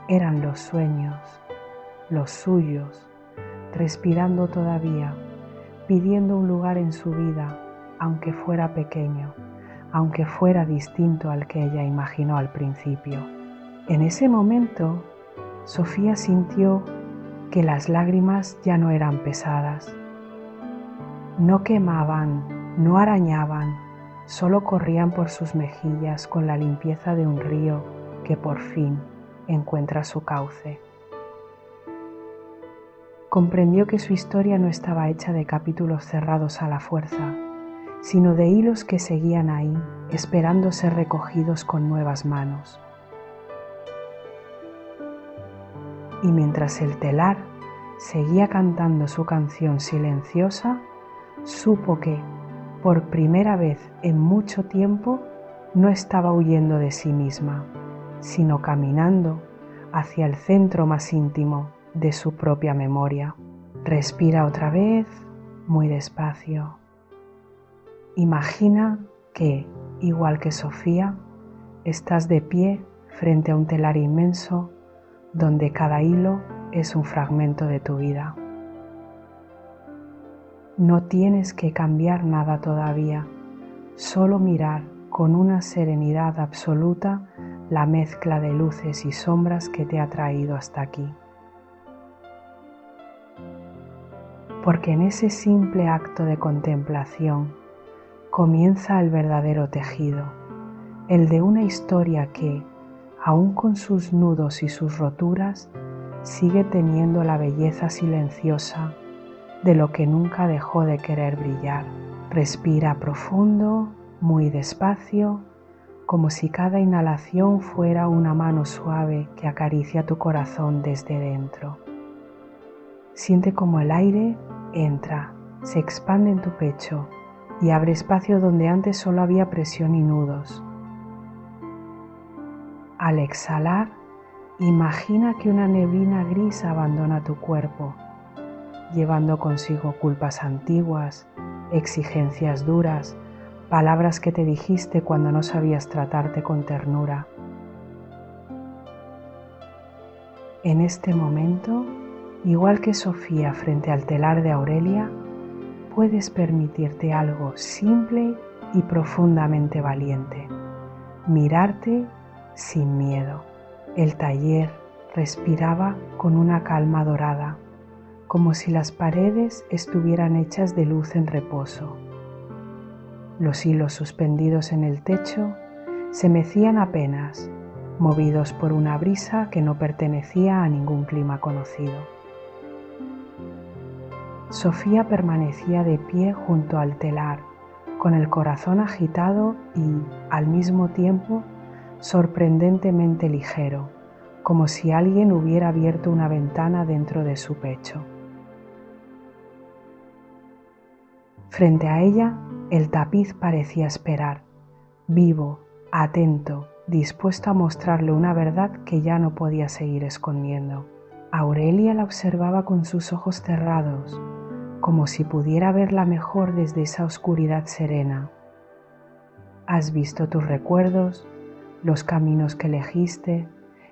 Eran los sueños, los suyos, respirando todavía, pidiendo un lugar en su vida, aunque fuera pequeño, aunque fuera distinto al que ella imaginó al principio. En ese momento, Sofía sintió que las lágrimas ya no eran pesadas. No quemaban, no arañaban, solo corrían por sus mejillas con la limpieza de un río que por fin encuentra su cauce. Comprendió que su historia no estaba hecha de capítulos cerrados a la fuerza, sino de hilos que seguían ahí, esperando ser recogidos con nuevas manos. Y mientras el telar seguía cantando su canción silenciosa, supo que, por primera vez en mucho tiempo, no estaba huyendo de sí misma, sino caminando hacia el centro más íntimo de su propia memoria. Respira otra vez, muy despacio. Imagina que, igual que Sofía, estás de pie frente a un telar inmenso donde cada hilo es un fragmento de tu vida. No tienes que cambiar nada todavía, solo mirar con una serenidad absoluta la mezcla de luces y sombras que te ha traído hasta aquí. Porque en ese simple acto de contemplación comienza el verdadero tejido, el de una historia que, aun con sus nudos y sus roturas, sigue teniendo la belleza silenciosa de lo que nunca dejó de querer brillar. Respira profundo, muy despacio, como si cada inhalación fuera una mano suave que acaricia tu corazón desde dentro. Siente como el aire entra, se expande en tu pecho y abre espacio donde antes solo había presión y nudos. Al exhalar, imagina que una neblina gris abandona tu cuerpo, llevando consigo culpas antiguas, exigencias duras, palabras que te dijiste cuando no sabías tratarte con ternura. En este momento, igual que Sofía frente al telar de Aurelia, puedes permitirte algo simple y profundamente valiente: mirarte sin miedo. El taller respiraba con una calma dorada, como si las paredes estuvieran hechas de luz en reposo. Los hilos suspendidos en el techo se mecían apenas, movidos por una brisa que no pertenecía a ningún clima conocido. Sofía permanecía de pie junto al telar, con el corazón agitado y, al mismo tiempo, sorprendentemente ligero, como si alguien hubiera abierto una ventana dentro de su pecho. Frente a ella, el tapiz parecía esperar, vivo, atento, dispuesto a mostrarle una verdad que ya no podía seguir escondiendo. Aurelia la observaba con sus ojos cerrados, como si pudiera verla mejor desde esa oscuridad serena. Has visto tus recuerdos, los caminos que elegiste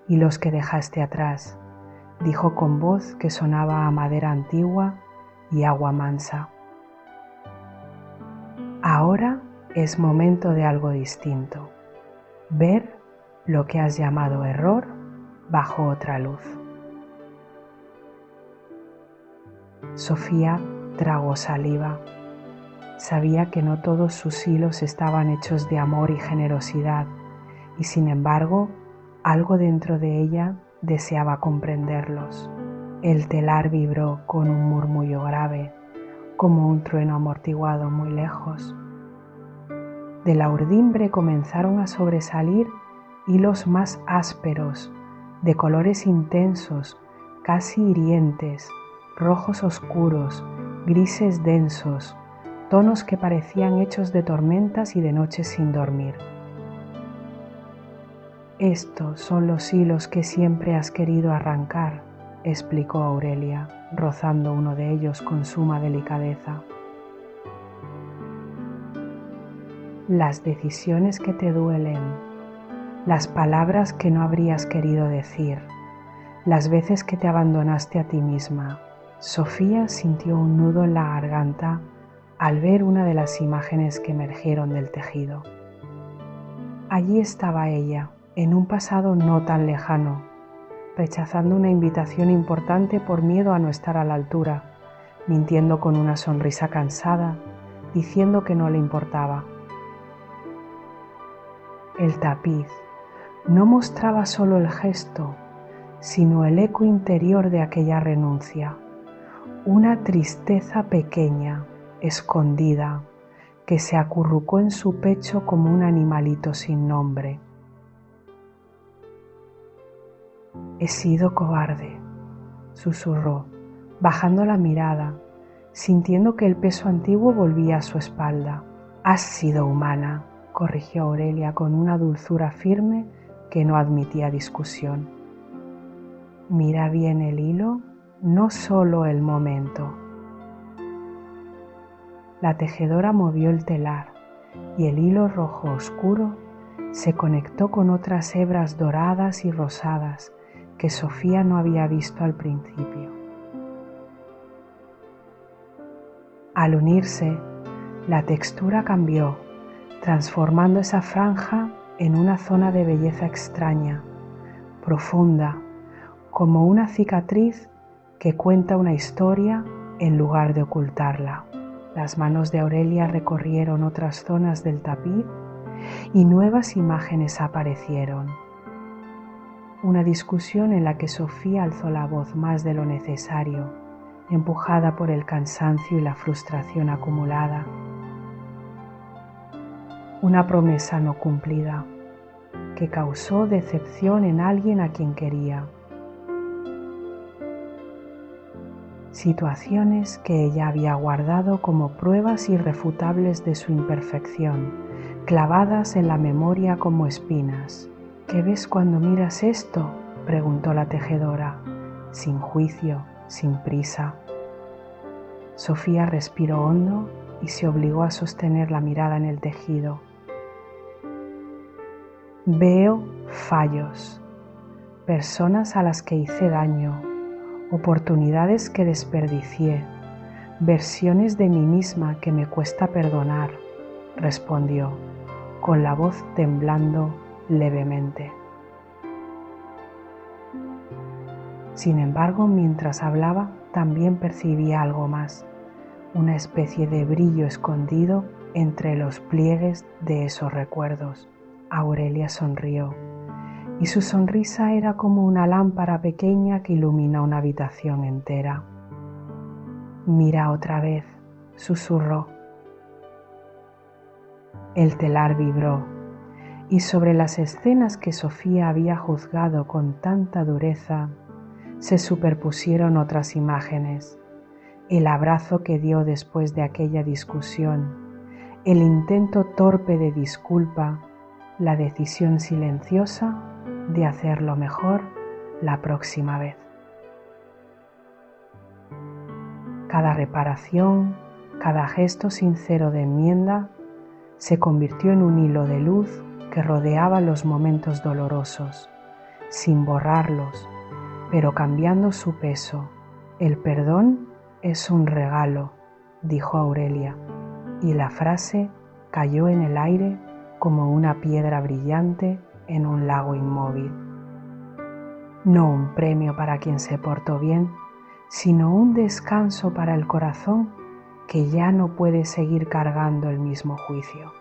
y los que dejaste atrás, dijo con voz que sonaba a madera antigua y agua mansa. Ahora es momento de algo distinto, ver lo que has llamado error bajo otra luz. Sofía tragó saliva. Sabía que no todos sus hilos estaban hechos de amor y generosidad, y sin embargo, algo dentro de ella deseaba comprenderlos. El telar vibró con un murmullo grave, como un trueno amortiguado muy lejos. De la urdimbre comenzaron a sobresalir hilos más ásperos, de colores intensos, casi hirientes, rojos oscuros, grises densos, tonos que parecían hechos de tormentas y de noches sin dormir. Estos son los hilos que siempre has querido arrancar, explicó Aurelia, rozando uno de ellos con suma delicadeza. Las decisiones que te duelen, las palabras que no habrías querido decir, las veces que te abandonaste a ti misma. Sofía sintió un nudo en la garganta al ver una de las imágenes que emergieron del tejido. Allí estaba ella, en un pasado no tan lejano, rechazando una invitación importante por miedo a no estar a la altura, mintiendo con una sonrisa cansada, diciendo que no le importaba. El tapiz no mostraba solo el gesto, sino el eco interior de aquella renuncia, una tristeza pequeña, escondida, que se acurrucó en su pecho como un animalito sin nombre. He sido cobarde, susurró, bajando la mirada, sintiendo que el peso antiguo volvía a su espalda. Has sido humana, corrigió Aurelia con una dulzura firme que no admitía discusión. Mira bien el hilo, no solo el momento. La tejedora movió el telar y el hilo rojo oscuro se conectó con otras hebras doradas y rosadas que Sofía no había visto al principio. Al unirse, la textura cambió, transformando esa franja en una zona de belleza extraña, profunda, como una cicatriz que cuenta una historia en lugar de ocultarla. Las manos de Aurelia recorrieron otras zonas del tapiz y nuevas imágenes aparecieron. Una discusión en la que Sofía alzó la voz más de lo necesario, empujada por el cansancio y la frustración acumulada. Una promesa no cumplida, que causó decepción en alguien a quien quería. Situaciones que ella había guardado como pruebas irrefutables de su imperfección, clavadas en la memoria como espinas. ¿Qué ves cuando miras esto?, preguntó la tejedora, sin juicio, sin prisa. Sofía respiró hondo y se obligó a sostener la mirada en el tejido. Veo fallos, personas a las que hice daño, oportunidades que desperdicié, versiones de mí misma que me cuesta perdonar, respondió, con la voz temblando levemente. Sin embargo, mientras hablaba, también percibía algo más, una especie de brillo escondido entre los pliegues de esos recuerdos. Aurelia sonrió, y su sonrisa era como una lámpara pequeña que ilumina una habitación entera. Mira otra vez, susurró. El telar vibró, y sobre las escenas que Sofía había juzgado con tanta dureza, se superpusieron otras imágenes. El abrazo que dio después de aquella discusión, el intento torpe de disculpa, la decisión silenciosa de hacerlo mejor la próxima vez. Cada reparación, cada gesto sincero de enmienda se convirtió en un hilo de luz que rodeaba los momentos dolorosos, sin borrarlos, pero cambiando su peso. El perdón es un regalo, dijo Aurelia, y la frase cayó en el aire como una piedra brillante en un lago inmóvil. No un premio para quien se portó bien, sino un descanso para el corazón que ya no puede seguir cargando el mismo juicio.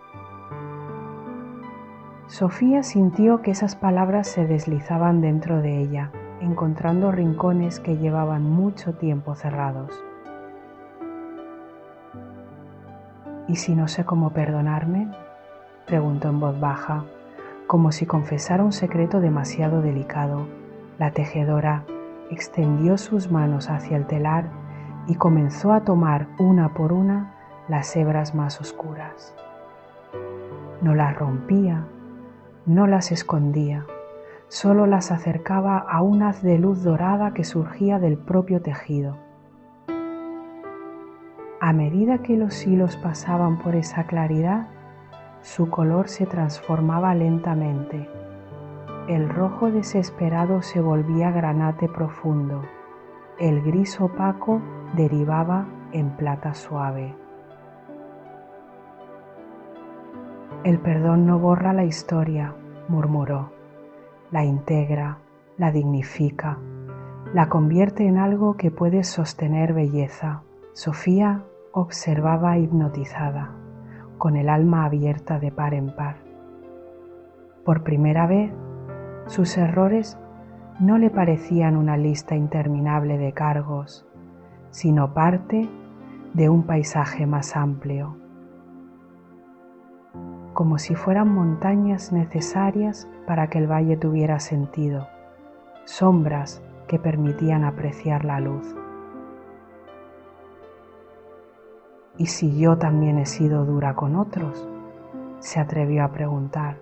Sofía sintió que esas palabras se deslizaban dentro de ella, encontrando rincones que llevaban mucho tiempo cerrados. ¿Y si no sé cómo perdonarme?, preguntó en voz baja, como si confesara un secreto demasiado delicado. La tejedora extendió sus manos hacia el telar y comenzó a tomar una por una las hebras más oscuras. No las rompía, no las escondía, solo las acercaba a un haz de luz dorada que surgía del propio tejido. A medida que los hilos pasaban por esa claridad, su color se transformaba lentamente. El rojo desesperado se volvía granate profundo, el gris opaco derivaba en plata suave. El perdón no borra la historia, murmuró. La integra, la dignifica, la convierte en algo que puede sostener belleza. Sofía observaba hipnotizada, con el alma abierta de par en par. Por primera vez, sus errores no le parecían una lista interminable de cargos, sino parte de un paisaje más amplio, como si fueran montañas necesarias para que el valle tuviera sentido, sombras que permitían apreciar la luz. ¿Y si yo también he sido dura con otros?, se atrevió a preguntar,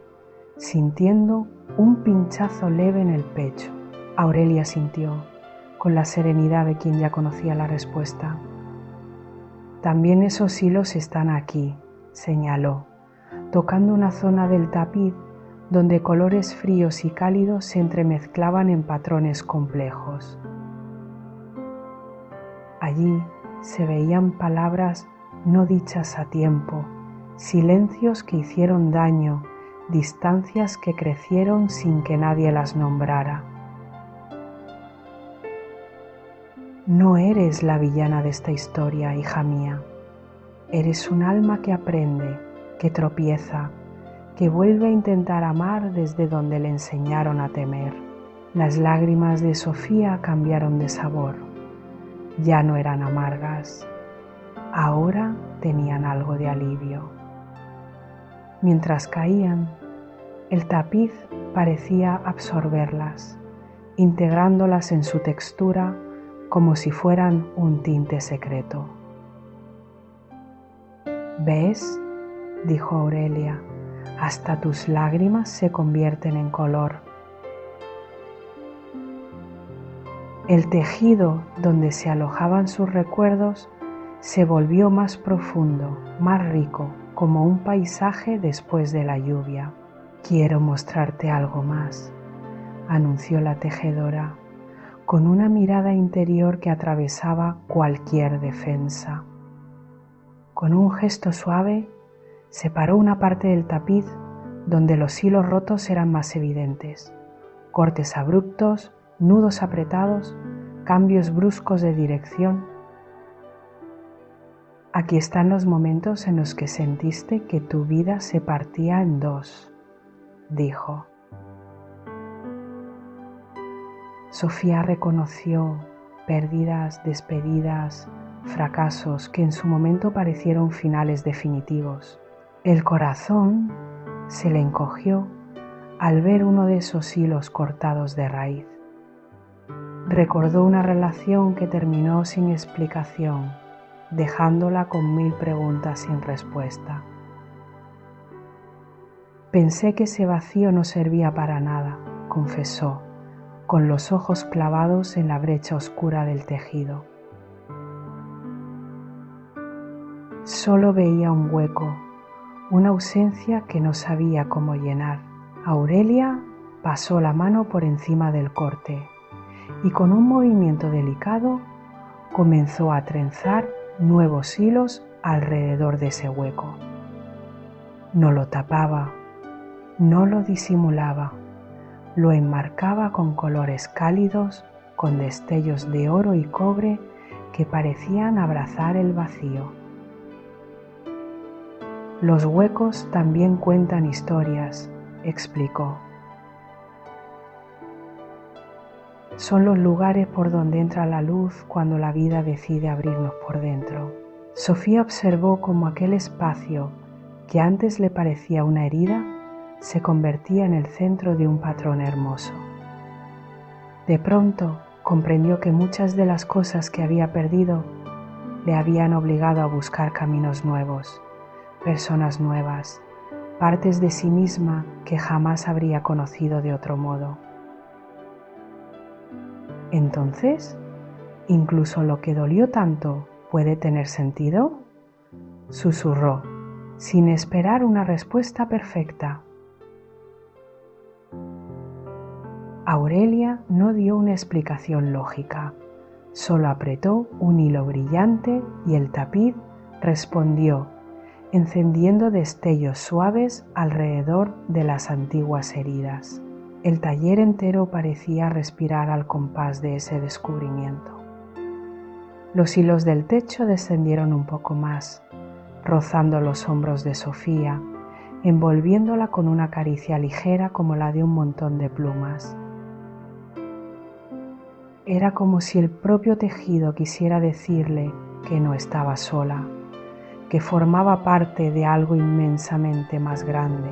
sintiendo un pinchazo leve en el pecho. Aurelia sintió, con la serenidad de quien ya conocía la respuesta. También esos hilos están aquí, señaló, tocando una zona del tapiz donde colores fríos y cálidos se entremezclaban en patrones complejos. Allí se veían palabras no dichas a tiempo, silencios que hicieron daño, distancias que crecieron sin que nadie las nombrara. No eres la villana de esta historia, hija mía. Eres un alma que aprende, que tropieza, que vuelve a intentar amar desde donde le enseñaron a temer. Las lágrimas de Sofía cambiaron de sabor. Ya no eran amargas. Ahora tenían algo de alivio. Mientras caían, el tapiz parecía absorberlas, integrándolas en su textura como si fueran un tinte secreto. ¿Ves?, dijo Aurelia, hasta tus lágrimas se convierten en color. El tejido donde se alojaban sus recuerdos se volvió más profundo, más rico, como un paisaje después de la lluvia. Quiero mostrarte algo más, anunció la tejedora, con una mirada interior que atravesaba cualquier defensa. Con un gesto suave, separó una parte del tapiz donde los hilos rotos eran más evidentes. Cortes abruptos, nudos apretados, cambios bruscos de dirección. Aquí están los momentos en los que sentiste que tu vida se partía en dos, dijo. Sofía reconoció pérdidas, despedidas, fracasos que en su momento parecieron finales definitivos. El corazón se le encogió al ver uno de esos hilos cortados de raíz. Recordó una relación que terminó sin explicación, dejándola con 1000 preguntas sin respuesta. Pensé que ese vacío no servía para nada, confesó, con los ojos clavados en la brecha oscura del tejido. Solo veía un hueco, una ausencia que no sabía cómo llenar. Aurelia pasó la mano por encima del corte y con un movimiento delicado comenzó a trenzar nuevos hilos alrededor de ese hueco. No lo tapaba, no lo disimulaba, lo enmarcaba con colores cálidos, con destellos de oro y cobre que parecían abrazar el vacío. Los huecos también cuentan historias, explicó. Son los lugares por donde entra la luz cuando la vida decide abrirnos por dentro. Sofía observó cómo aquel espacio, que antes le parecía una herida, se convertía en el centro de un patrón hermoso. De pronto comprendió que muchas de las cosas que había perdido le habían obligado a buscar caminos nuevos, personas nuevas, partes de sí misma que jamás habría conocido de otro modo. Entonces, ¿incluso lo que dolió tanto puede tener sentido?, susurró, sin esperar una respuesta perfecta. Aurelia no dio una explicación lógica, solo apretó un hilo brillante y el tapiz respondió, encendiendo destellos suaves alrededor de las antiguas heridas. El taller entero parecía respirar al compás de ese descubrimiento. Los hilos del techo descendieron un poco más, rozando los hombros de Sofía, envolviéndola con una caricia ligera como la de un montón de plumas. Era como si el propio tejido quisiera decirle que no estaba sola, que formaba parte de algo inmensamente más grande.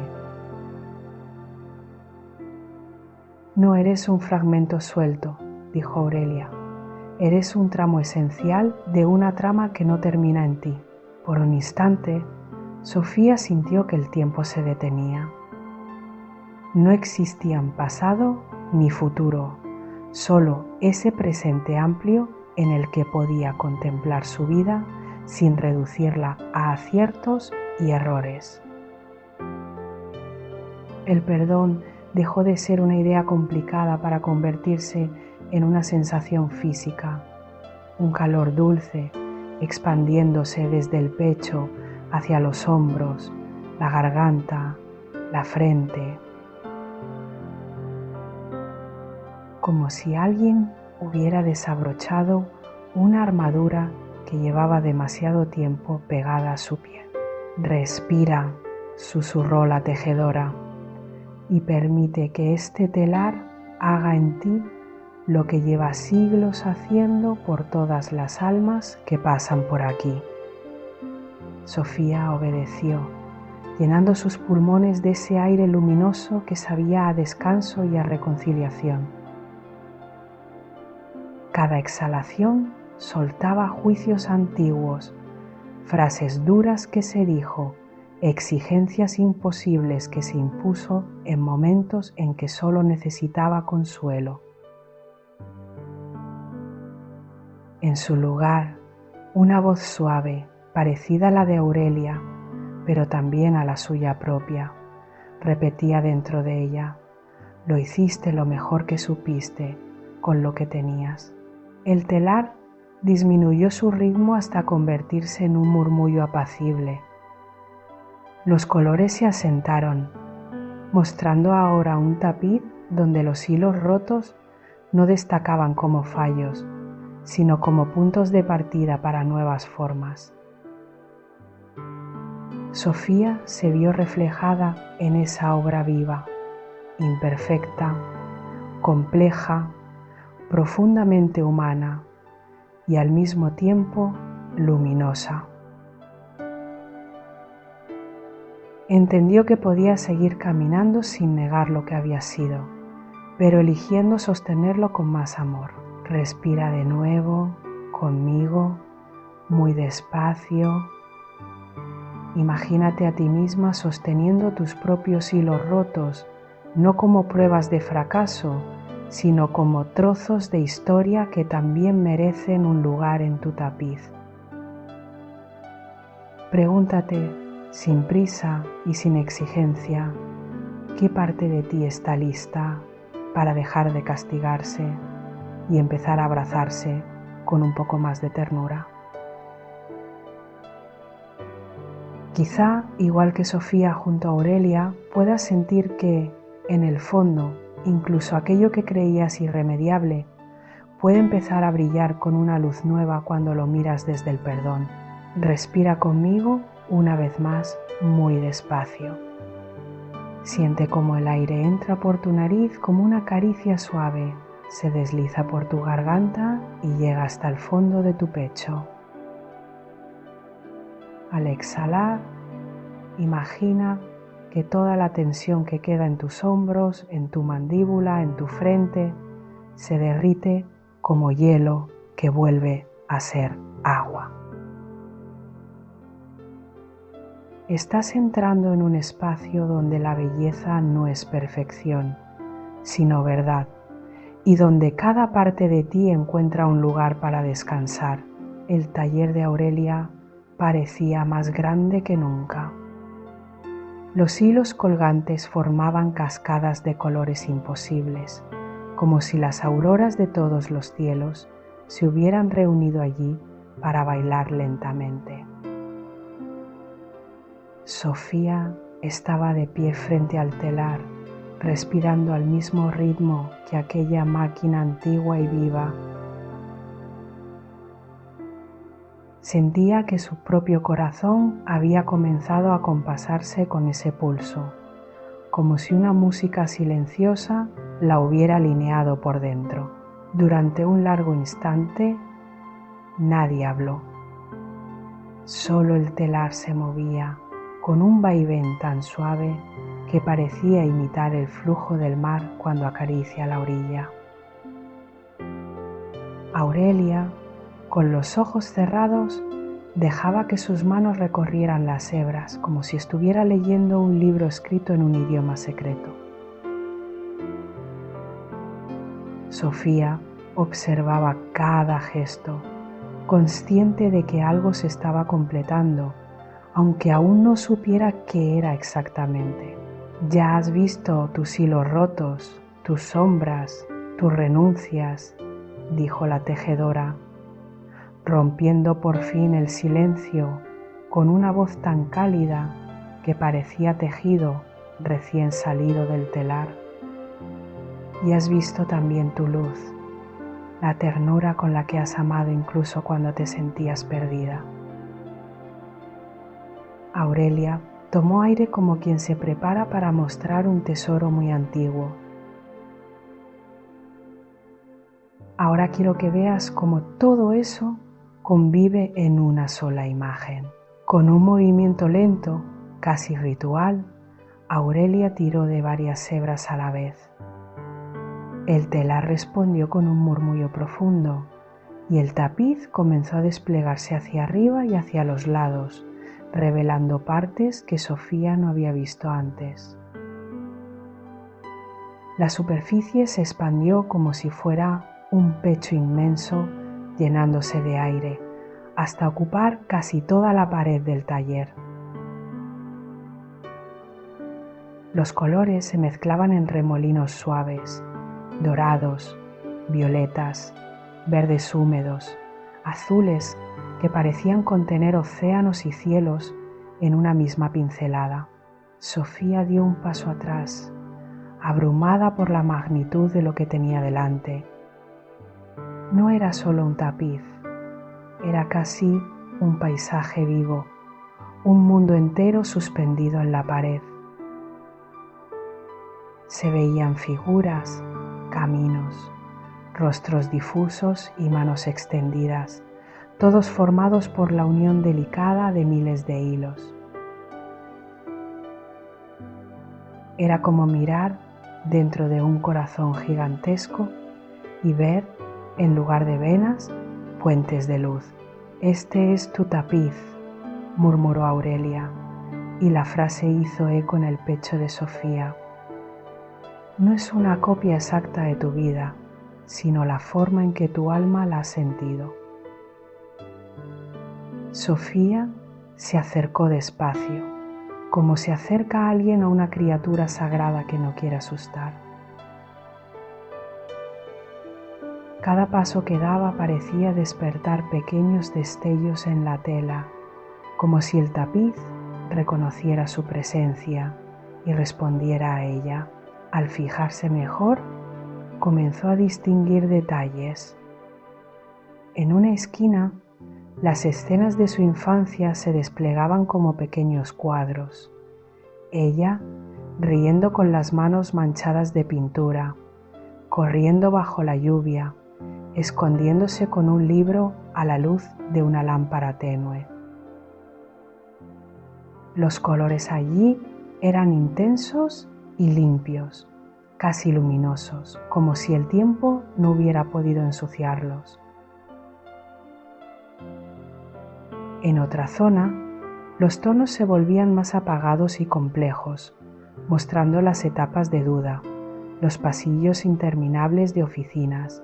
No eres un fragmento suelto, dijo Aurelia. Eres un tramo esencial de una trama que no termina en ti. Por un instante, Sofía sintió que el tiempo se detenía. No existían pasado ni futuro, solo ese presente amplio en el que podía contemplar su vida sin reducirla a aciertos y errores. El perdón dejó de ser una idea complicada para convertirse en una sensación física, un calor dulce expandiéndose desde el pecho hacia los hombros, la garganta, la frente, como si alguien hubiera desabrochado una armadura que llevaba demasiado tiempo pegada a su piel. Respira, susurró la tejedora, y permite que este telar haga en ti lo que lleva siglos haciendo por todas las almas que pasan por aquí. Sofía obedeció, llenando sus pulmones de ese aire luminoso que sabía a descanso y a reconciliación. Cada exhalación soltaba juicios antiguos, frases duras que se dijo, exigencias imposibles que se impuso en momentos en que solo necesitaba consuelo. En su lugar, una voz suave, parecida a la de Aurelia, pero también a la suya propia, repetía dentro de ella: lo hiciste lo mejor que supiste, con lo que tenías. El telar disminuyó su ritmo hasta convertirse en un murmullo apacible. Los colores se asentaron, mostrando ahora un tapiz donde los hilos rotos no destacaban como fallos, sino como puntos de partida para nuevas formas. Sofía se vio reflejada en esa obra viva, imperfecta, compleja, profundamente humana y al mismo tiempo luminosa. Entendió que podía seguir caminando sin negar lo que había sido, pero eligiendo sostenerlo con más amor. Respira de nuevo, conmigo, muy despacio. Imagínate a ti misma sosteniendo tus propios hilos rotos, no como pruebas de fracaso, sino como trozos de historia que también merecen un lugar en tu tapiz. Pregúntate, sin prisa y sin exigencia, ¿qué parte de ti está lista para dejar de castigarse y empezar a abrazarse con un poco más de ternura? Quizá, igual que Sofía junto a Aurelia, puedas sentir que, en el fondo, incluso aquello que creías irremediable puede empezar a brillar con una luz nueva cuando lo miras desde el perdón. Respira conmigo una vez más, muy despacio. Siente cómo el aire entra por tu nariz como una caricia suave, se desliza por tu garganta y llega hasta el fondo de tu pecho. Al exhalar, imagina que toda la tensión que queda en tus hombros, en tu mandíbula, en tu frente, se derrite como hielo que vuelve a ser agua. Estás entrando en un espacio donde la belleza no es perfección, sino verdad, y donde cada parte de ti encuentra un lugar para descansar. El taller de Aurelia parecía más grande que nunca. Los hilos colgantes formaban cascadas de colores imposibles, como si las auroras de todos los cielos se hubieran reunido allí para bailar lentamente. Sofía estaba de pie frente al telar, respirando al mismo ritmo que aquella máquina antigua y viva. Sentía que su propio corazón había comenzado a compasarse con ese pulso, como si una música silenciosa la hubiera alineado por dentro. Durante un largo instante, nadie habló. Solo el telar se movía con un vaivén tan suave que parecía imitar el flujo del mar cuando acaricia la orilla. Aurelia, con los ojos cerrados, dejaba que sus manos recorrieran las hebras como si estuviera leyendo un libro escrito en un idioma secreto. Sofía observaba cada gesto, consciente de que algo se estaba completando, aunque aún no supiera qué era exactamente. Ya has visto tus hilos rotos, tus sombras, tus renuncias, dijo la tejedora, rompiendo por fin el silencio con una voz tan cálida que parecía tejido recién salido del telar. Y has visto también tu luz, la ternura con la que has amado incluso cuando te sentías perdida. Aurelia tomó aire como quien se prepara para mostrar un tesoro muy antiguo. Ahora quiero que veas cómo todo eso convive en una sola imagen. Con un movimiento lento, casi ritual, Aurelia tiró de varias hebras a la vez. El telar respondió con un murmullo profundo y el tapiz comenzó a desplegarse hacia arriba y hacia los lados, revelando partes que Sofía no había visto antes. La superficie se expandió como si fuera un pecho inmenso llenándose de aire, hasta ocupar casi toda la pared del taller. Los colores se mezclaban en remolinos suaves, dorados, violetas, verdes húmedos, azules que parecían contener océanos y cielos en una misma pincelada. Sofía dio un paso atrás, abrumada por la magnitud de lo que tenía delante. No era solo un tapiz, era casi un paisaje vivo, un mundo entero suspendido en la pared. Se veían figuras, caminos, rostros difusos y manos extendidas, todos formados por la unión delicada de miles de hilos. Era como mirar dentro de un corazón gigantesco y ver, en lugar de venas, fuentes de luz. «Este es tu tapiz», murmuró Aurelia, y la frase hizo eco en el pecho de Sofía. No es una copia exacta de tu vida, sino la forma en que tu alma la ha sentido. Sofía se acercó despacio, como se acerca alguien a una criatura sagrada que no quiere asustar. Cada paso que daba parecía despertar pequeños destellos en la tela, como si el tapiz reconociera su presencia y respondiera a ella. Al fijarse mejor, comenzó a distinguir detalles. En una esquina, las escenas de su infancia se desplegaban como pequeños cuadros. Ella, riendo con las manos manchadas de pintura, corriendo bajo la lluvia, escondiéndose con un libro a la luz de una lámpara tenue. Los colores allí eran intensos y limpios, casi luminosos, como si el tiempo no hubiera podido ensuciarlos. En otra zona, los tonos se volvían más apagados y complejos, mostrando las etapas de duda, los pasillos interminables de oficinas,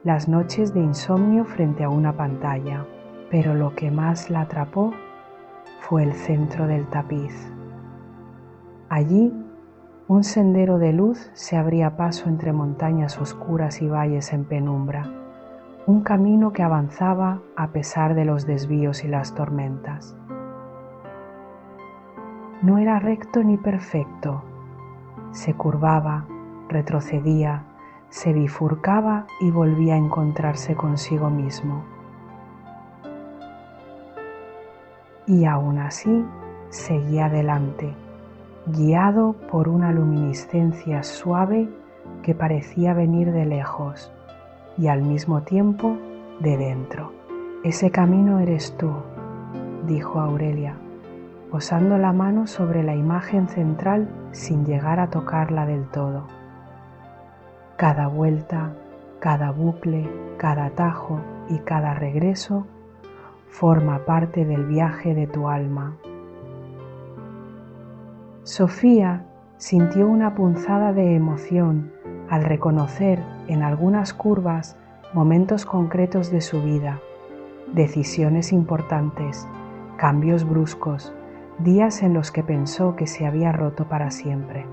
las noches de insomnio frente a una pantalla. Pero lo que más la atrapó fue el centro del tapiz. Allí, un sendero de luz se abría paso entre montañas oscuras y valles en penumbra, un camino que avanzaba a pesar de los desvíos y las tormentas. No era recto ni perfecto, se curvaba, retrocedía, se bifurcaba y volvía a encontrarse consigo mismo. Y aún así seguía adelante, guiado por una luminiscencia suave que parecía venir de lejos y al mismo tiempo de dentro. «Ese camino eres tú», dijo Aurelia, posando la mano sobre la imagen central sin llegar a tocarla del todo. Cada vuelta, cada bucle, cada atajo y cada regreso forma parte del viaje de tu alma. Sofía sintió una punzada de emoción al reconocer en algunas curvas momentos concretos de su vida, decisiones importantes, cambios bruscos, días en los que pensó que se había roto para siempre.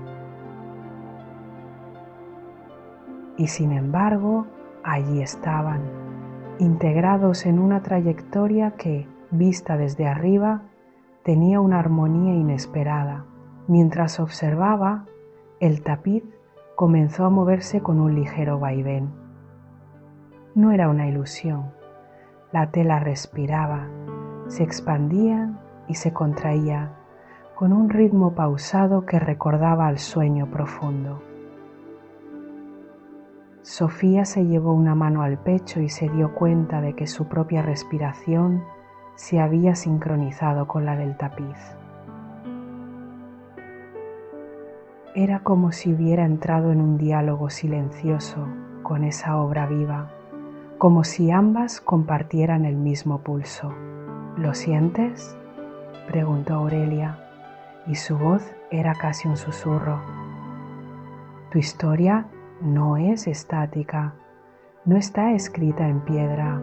Y sin embargo, allí estaban, integrados en una trayectoria que, vista desde arriba, tenía una armonía inesperada. Mientras observaba, el tapiz comenzó a moverse con un ligero vaivén. No era una ilusión. La tela respiraba, se expandía y se contraía con un ritmo pausado que recordaba al sueño profundo. Sofía se llevó una mano al pecho y se dio cuenta de que su propia respiración se había sincronizado con la del tapiz. Era como si hubiera entrado en un diálogo silencioso con esa obra viva, como si ambas compartieran el mismo pulso. «¿Lo sientes?», preguntó Aurelia, y su voz era casi un susurro. «Tu historia no es estática, no está escrita en piedra.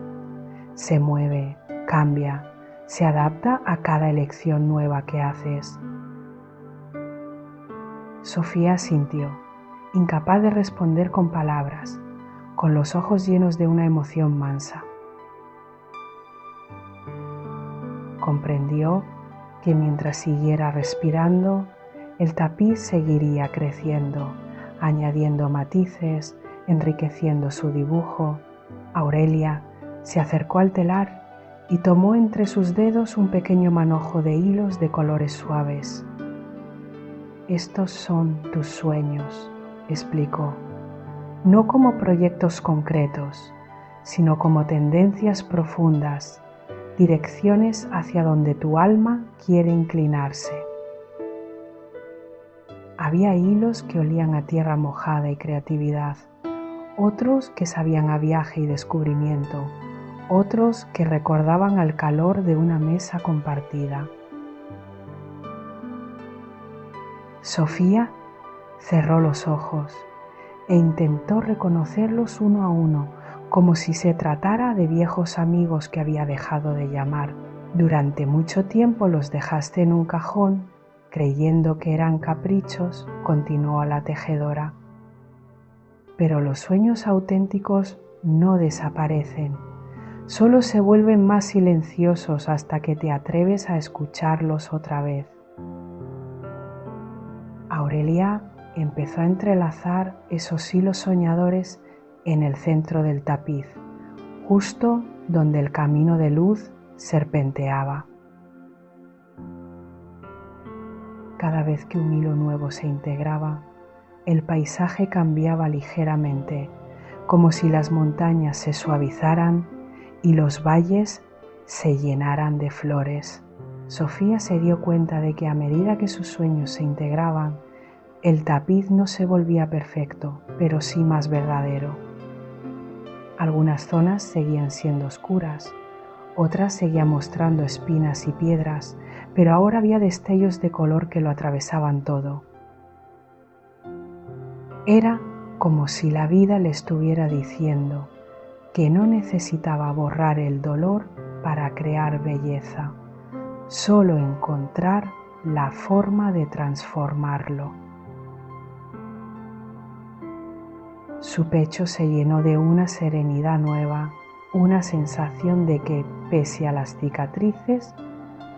Se mueve, cambia, se adapta a cada elección nueva que haces». Sofía asintió, incapaz de responder con palabras, con los ojos llenos de una emoción mansa. Comprendió que mientras siguiera respirando, el tapiz seguiría creciendo, añadiendo matices, enriqueciendo su dibujo. Aurelia se acercó al telar y tomó entre sus dedos un pequeño manojo de hilos de colores suaves. «Estos son tus sueños», explicó, «no como proyectos concretos, sino como tendencias profundas, direcciones hacia donde tu alma quiere inclinarse». Había hilos que olían a tierra mojada y creatividad, otros que sabían a viaje y descubrimiento, otros que recordaban al calor de una mesa compartida. Sofía cerró los ojos e intentó reconocerlos uno a uno, como si se tratara de viejos amigos que había dejado de llamar. «Durante mucho tiempo los dejaste en un cajón, creyendo que eran caprichos», continuó la tejedora. «Pero los sueños auténticos no desaparecen, solo se vuelven más silenciosos hasta que te atreves a escucharlos otra vez». Aurelia empezó a entrelazar esos hilos soñadores en el centro del tapiz, justo donde el camino de luz serpenteaba. Cada vez que un hilo nuevo se integraba, el paisaje cambiaba ligeramente, como si las montañas se suavizaran y los valles se llenaran de flores. Sofía se dio cuenta de que a medida que sus sueños se integraban, El tapiz no se volvía perfecto, pero sí más verdadero. Algunas zonas seguían siendo oscuras, otras seguían mostrando espinas y piedras, pero ahora había destellos de color que lo atravesaban todo. Era como si la vida le estuviera diciendo que no necesitaba borrar el dolor para crear belleza, solo encontrar la forma de transformarlo. Su pecho se llenó de una serenidad nueva, una sensación de que, pese a las cicatrices,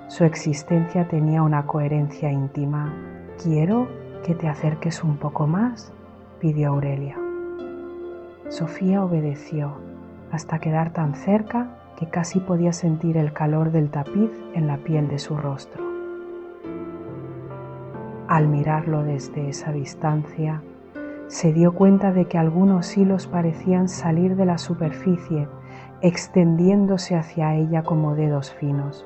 su existencia tenía una coherencia íntima. «Quiero que te acerques un poco más», pidió Aurelia. Sofía obedeció, hasta quedar tan cerca que casi podía sentir el calor del tapiz en la piel de su rostro. Al mirarlo desde esa distancia, se dio cuenta de que algunos hilos parecían salir de la superficie, extendiéndose hacia ella como dedos finos.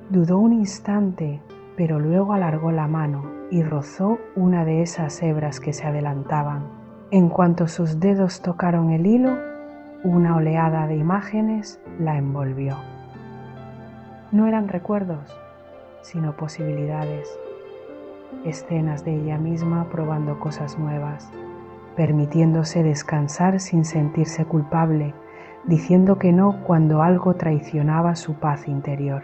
Dudó un instante, pero luego alargó la mano y rozó una de esas hebras que se adelantaban. En cuanto sus dedos tocaron el hilo, una oleada de imágenes la envolvió. No eran recuerdos, sino posibilidades, escenas de ella misma probando cosas nuevas, permitiéndose descansar sin sentirse culpable, diciendo que no cuando algo traicionaba su paz interior.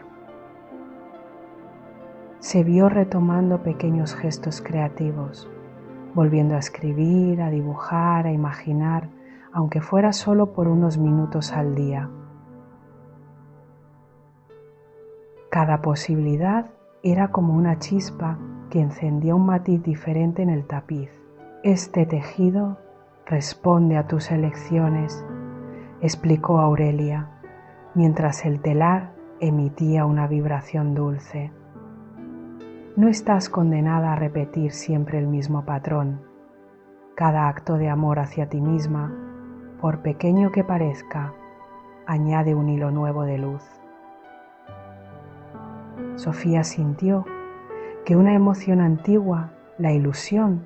Se vio retomando pequeños gestos creativos, volviendo a escribir, a dibujar, a imaginar, aunque fuera solo por unos minutos al día. Cada posibilidad era como una chispa que encendía un matiz diferente en el tapiz. Este tejido responde a tus elecciones, explicó Aurelia, mientras el telar emitía una vibración dulce. No estás condenada a repetir siempre el mismo patrón. Cada acto de amor hacia ti misma, por pequeño que parezca, añade un hilo nuevo de luz. Sofía sintió que una emoción antigua, la ilusión,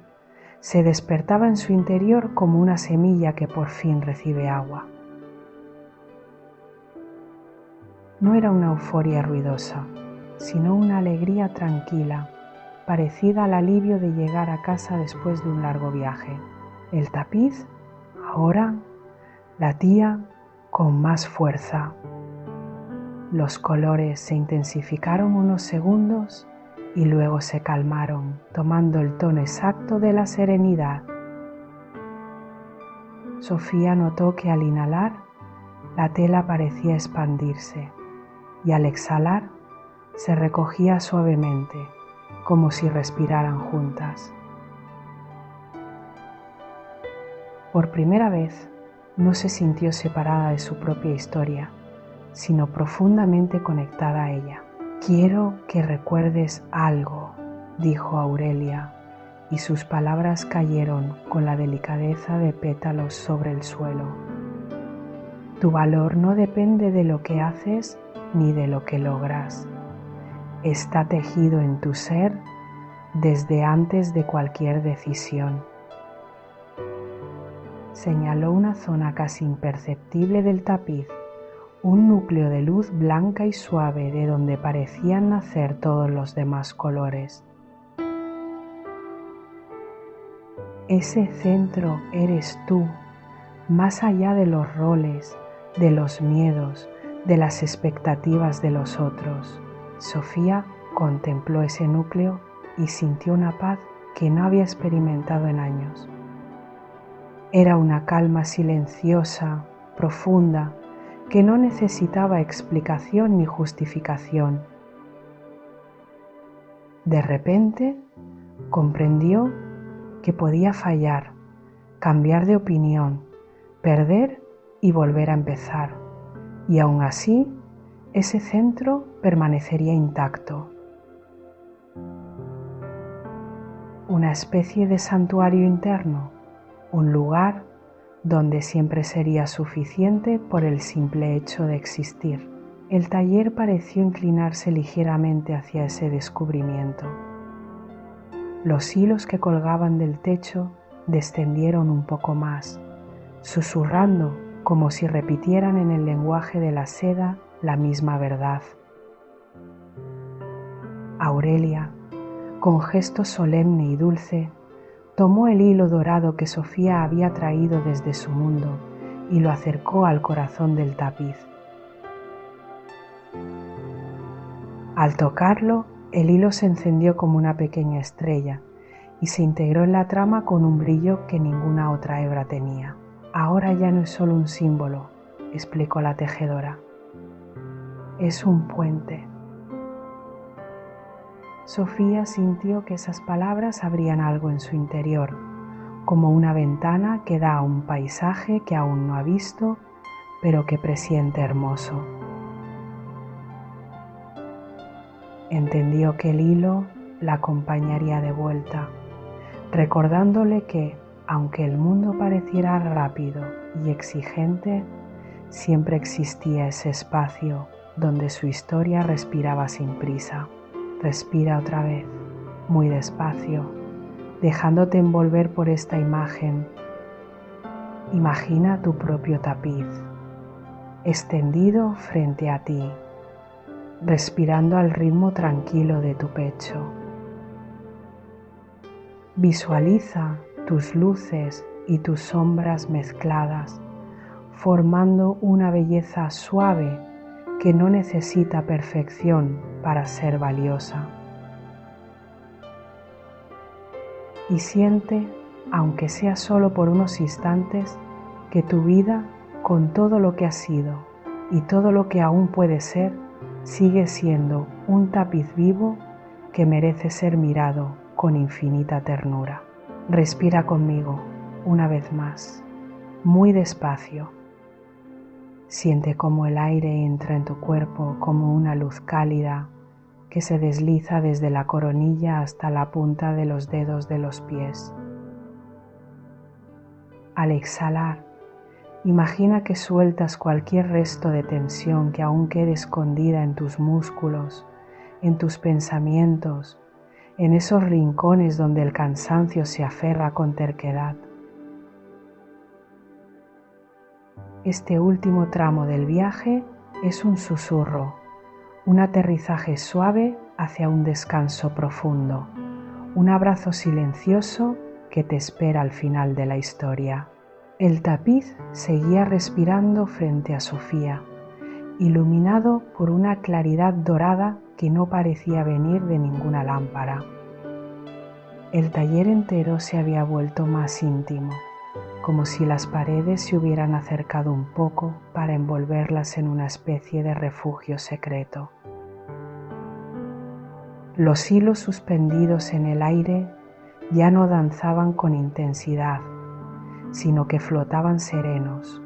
se despertaba en su interior como una semilla que por fin recibe agua. No era una euforia ruidosa, sino una alegría tranquila, parecida al alivio de llegar a casa después de un largo viaje. El tapiz ahora latía con más fuerza. Los colores se intensificaron unos segundos y luego se calmaron, tomando el tono exacto de la serenidad. Sofía notó que al inhalar, la tela parecía expandirse y al exhalar, se recogía suavemente, como si respiraran juntas. Por primera vez, no se sintió separada de su propia historia, sino profundamente conectada a ella. «Quiero que recuerdes algo», dijo Aurelia, y sus palabras cayeron con la delicadeza de pétalos sobre el suelo. «Tu valor no depende de lo que haces ni de lo que logras. Está tejido en tu ser desde antes de cualquier decisión». Señaló una zona casi imperceptible del tapiz, un núcleo de luz blanca y suave de donde parecían nacer todos los demás colores. Ese centro eres tú, más allá de los roles, de los miedos, de las expectativas de los otros. Sofía contempló ese núcleo y sintió una paz que no había experimentado en años. Era una calma silenciosa, profunda, que no necesitaba explicación ni justificación. De repente, comprendió que podía fallar, cambiar de opinión, perder y volver a empezar, y aún así, ese centro permanecería intacto. Una especie de santuario interno, un lugar donde siempre sería suficiente por el simple hecho de existir. El taller pareció inclinarse ligeramente hacia ese descubrimiento. Los hilos que colgaban del techo descendieron un poco más, susurrando como si repitieran en el lenguaje de la seda la misma verdad. Aurelia, con gesto solemne y dulce, tomó el hilo dorado que Sofía había traído desde su mundo y lo acercó al corazón del tapiz. Al tocarlo, el hilo se encendió como una pequeña estrella y se integró en la trama con un brillo que ninguna otra hebra tenía. Ahora ya no es solo un símbolo, explicó la tejedora. Es un puente. Sofía sintió que esas palabras abrían algo en su interior, como una ventana que da a un paisaje que aún no ha visto, pero que presiente hermoso. Entendió que el hilo la acompañaría de vuelta, recordándole que, aunque el mundo pareciera rápido y exigente, siempre existía ese espacio donde su historia respiraba sin prisa. Respira otra vez, muy despacio, dejándote envolver por esta imagen. Imagina tu propio tapiz, extendido frente a ti, respirando al ritmo tranquilo de tu pecho. Visualiza tus luces y tus sombras mezcladas, formando una belleza suave que no necesita perfección para ser valiosa. Y siente, aunque sea solo por unos instantes, que tu vida, con todo lo que ha sido y todo lo que aún puede ser, sigue siendo un tapiz vivo que merece ser mirado con infinita ternura. Respira conmigo una vez más, muy despacio. Siente cómo el aire entra en tu cuerpo como una luz cálida que se desliza desde la coronilla hasta la punta de los dedos de los pies. Al exhalar, imagina que sueltas cualquier resto de tensión que aún quede escondida en tus músculos, en tus pensamientos, en esos rincones donde el cansancio se aferra con terquedad. Este último tramo del viaje es un susurro, un aterrizaje suave hacia un descanso profundo, un abrazo silencioso que te espera al final de la historia. El tapiz seguía respirando frente a Sofía, iluminado por una claridad dorada que no parecía venir de ninguna lámpara. El taller entero se había vuelto más íntimo, como si las paredes se hubieran acercado un poco para envolverlas en una especie de refugio secreto. Los hilos suspendidos en el aire ya no danzaban con intensidad, sino que flotaban serenos,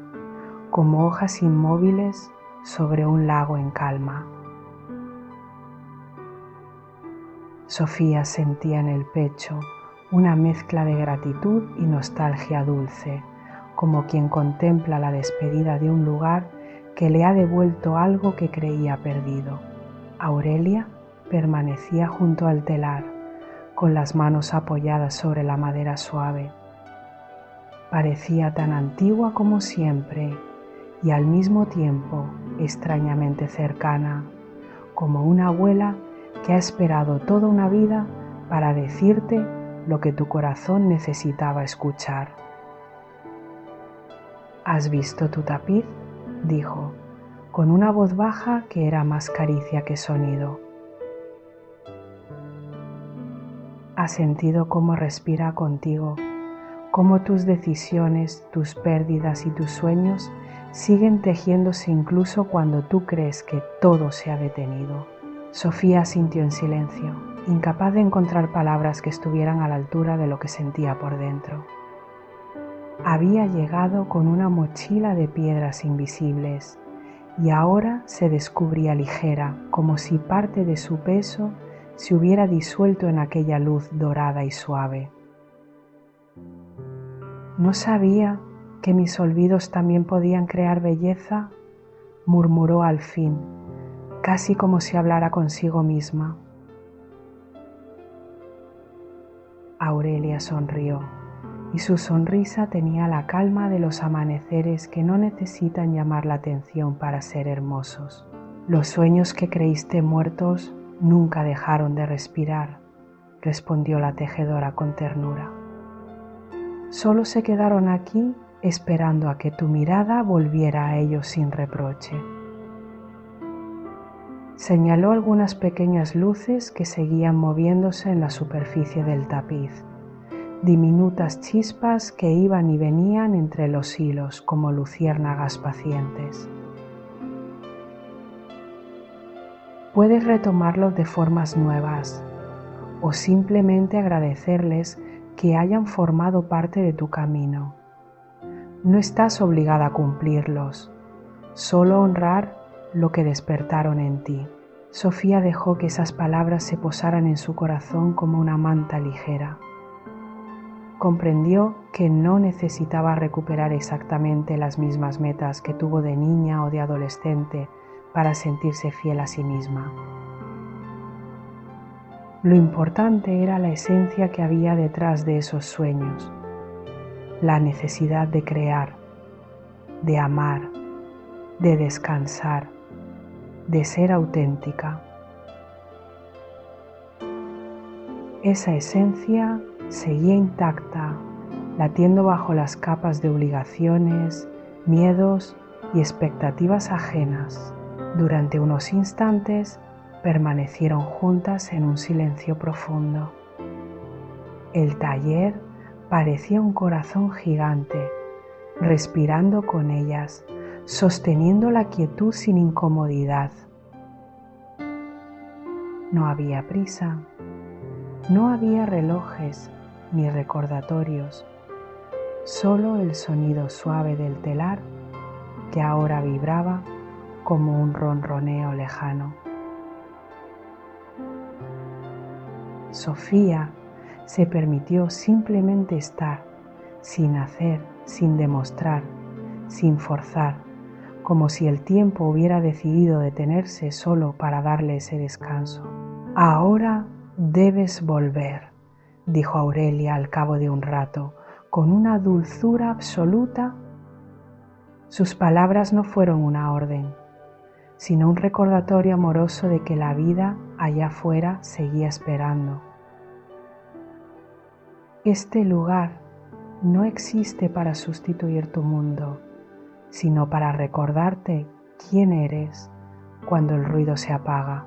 como hojas inmóviles sobre un lago en calma. Sofía sentía en el pecho una mezcla de gratitud y nostalgia dulce, como quien contempla la despedida de un lugar que le ha devuelto algo que creía perdido. Aurelia permanecía junto al telar, con las manos apoyadas sobre la madera suave. Parecía tan antigua como siempre y al mismo tiempo extrañamente cercana, como una abuela que ha esperado toda una vida para decirte lo que tu corazón necesitaba escuchar. ¿Has visto tu tapiz?, dijo, con una voz baja que era más caricia que sonido. ¿Has sentido cómo respira contigo, cómo tus decisiones, tus pérdidas y tus sueños siguen tejiéndose incluso cuando tú crees que todo se ha detenido? Sofía asintió en silencio, incapaz de encontrar palabras que estuvieran a la altura de lo que sentía por dentro. Había llegado con una mochila de piedras invisibles y ahora se descubría ligera, como si parte de su peso se hubiera disuelto en aquella luz dorada y suave. ¿No sabía que mis olvidos también podían crear belleza?, murmuró al fin, casi como si hablara consigo misma. Aurelia sonrió, y su sonrisa tenía la calma de los amaneceres que no necesitan llamar la atención para ser hermosos. Los sueños que creíste muertos nunca dejaron de respirar, respondió la tejedora con ternura. Solo se quedaron aquí esperando a que tu mirada volviera a ellos sin reproche. Señaló algunas pequeñas luces que seguían moviéndose en la superficie del tapiz, diminutas chispas que iban y venían entre los hilos como luciérnagas pacientes. Puedes retomarlos de formas nuevas o simplemente agradecerles que hayan formado parte de tu camino. No estás obligada a cumplirlos, solo honrar lo que despertaron en ti. Sofía dejó que esas palabras se posaran en su corazón como una manta ligera. Comprendió que no necesitaba recuperar exactamente las mismas metas que tuvo de niña o de adolescente para sentirse fiel a sí misma. Lo importante era la esencia que había detrás de esos sueños, la necesidad de crear, de amar, de descansar, de ser auténtica. Esa esencia seguía intacta, latiendo bajo las capas de obligaciones, miedos y expectativas ajenas. Durante unos instantes permanecieron juntas en un silencio profundo. El taller parecía un corazón gigante, respirando con ellas, sosteniendo la quietud sin incomodidad. No había prisa, no había relojes ni recordatorios, solo el sonido suave del telar que ahora vibraba como un ronroneo lejano. Sofía se permitió simplemente estar, sin hacer, sin demostrar, sin forzar, como si el tiempo hubiera decidido detenerse solo para darle ese descanso. Ahora debes volver, dijo Aurelia al cabo de un rato, con una dulzura absoluta. Sus palabras no fueron una orden, sino un recordatorio amoroso de que la vida allá afuera seguía esperando. Este lugar no existe para sustituir tu mundo, sino para recordarte quién eres cuando el ruido se apaga.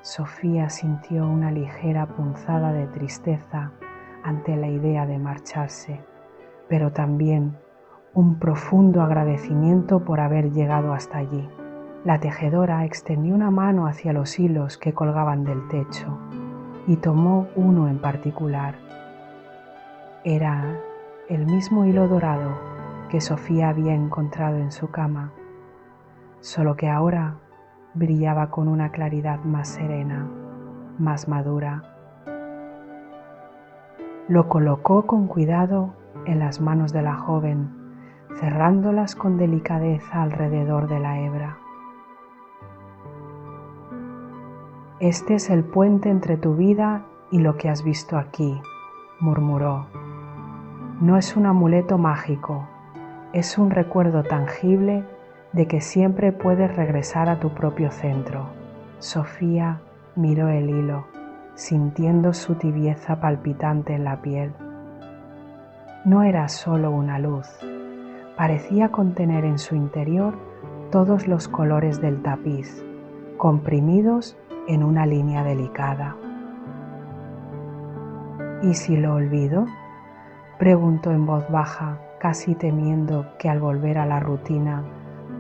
Sofía sintió una ligera punzada de tristeza ante la idea de marcharse, pero también un profundo agradecimiento por haber llegado hasta allí. La tejedora extendió una mano hacia los hilos que colgaban del techo y tomó uno en particular. Era el mismo hilo dorado que Sofía había encontrado en su cama, solo que ahora brillaba con una claridad más serena, más madura. Lo colocó con cuidado en las manos de la joven, cerrándolas con delicadeza alrededor de la hebra. Este es el puente entre tu vida y lo que has visto aquí, murmuró. No es un amuleto mágico, es un recuerdo tangible de que siempre puedes regresar a tu propio centro. Sofía miró el hilo, sintiendo su tibieza palpitante en la piel. No era solo una luz, parecía contener en su interior todos los colores del tapiz, comprimidos en una línea delicada. ¿Y si lo olvido?, preguntó en voz baja, casi temiendo que al volver a la rutina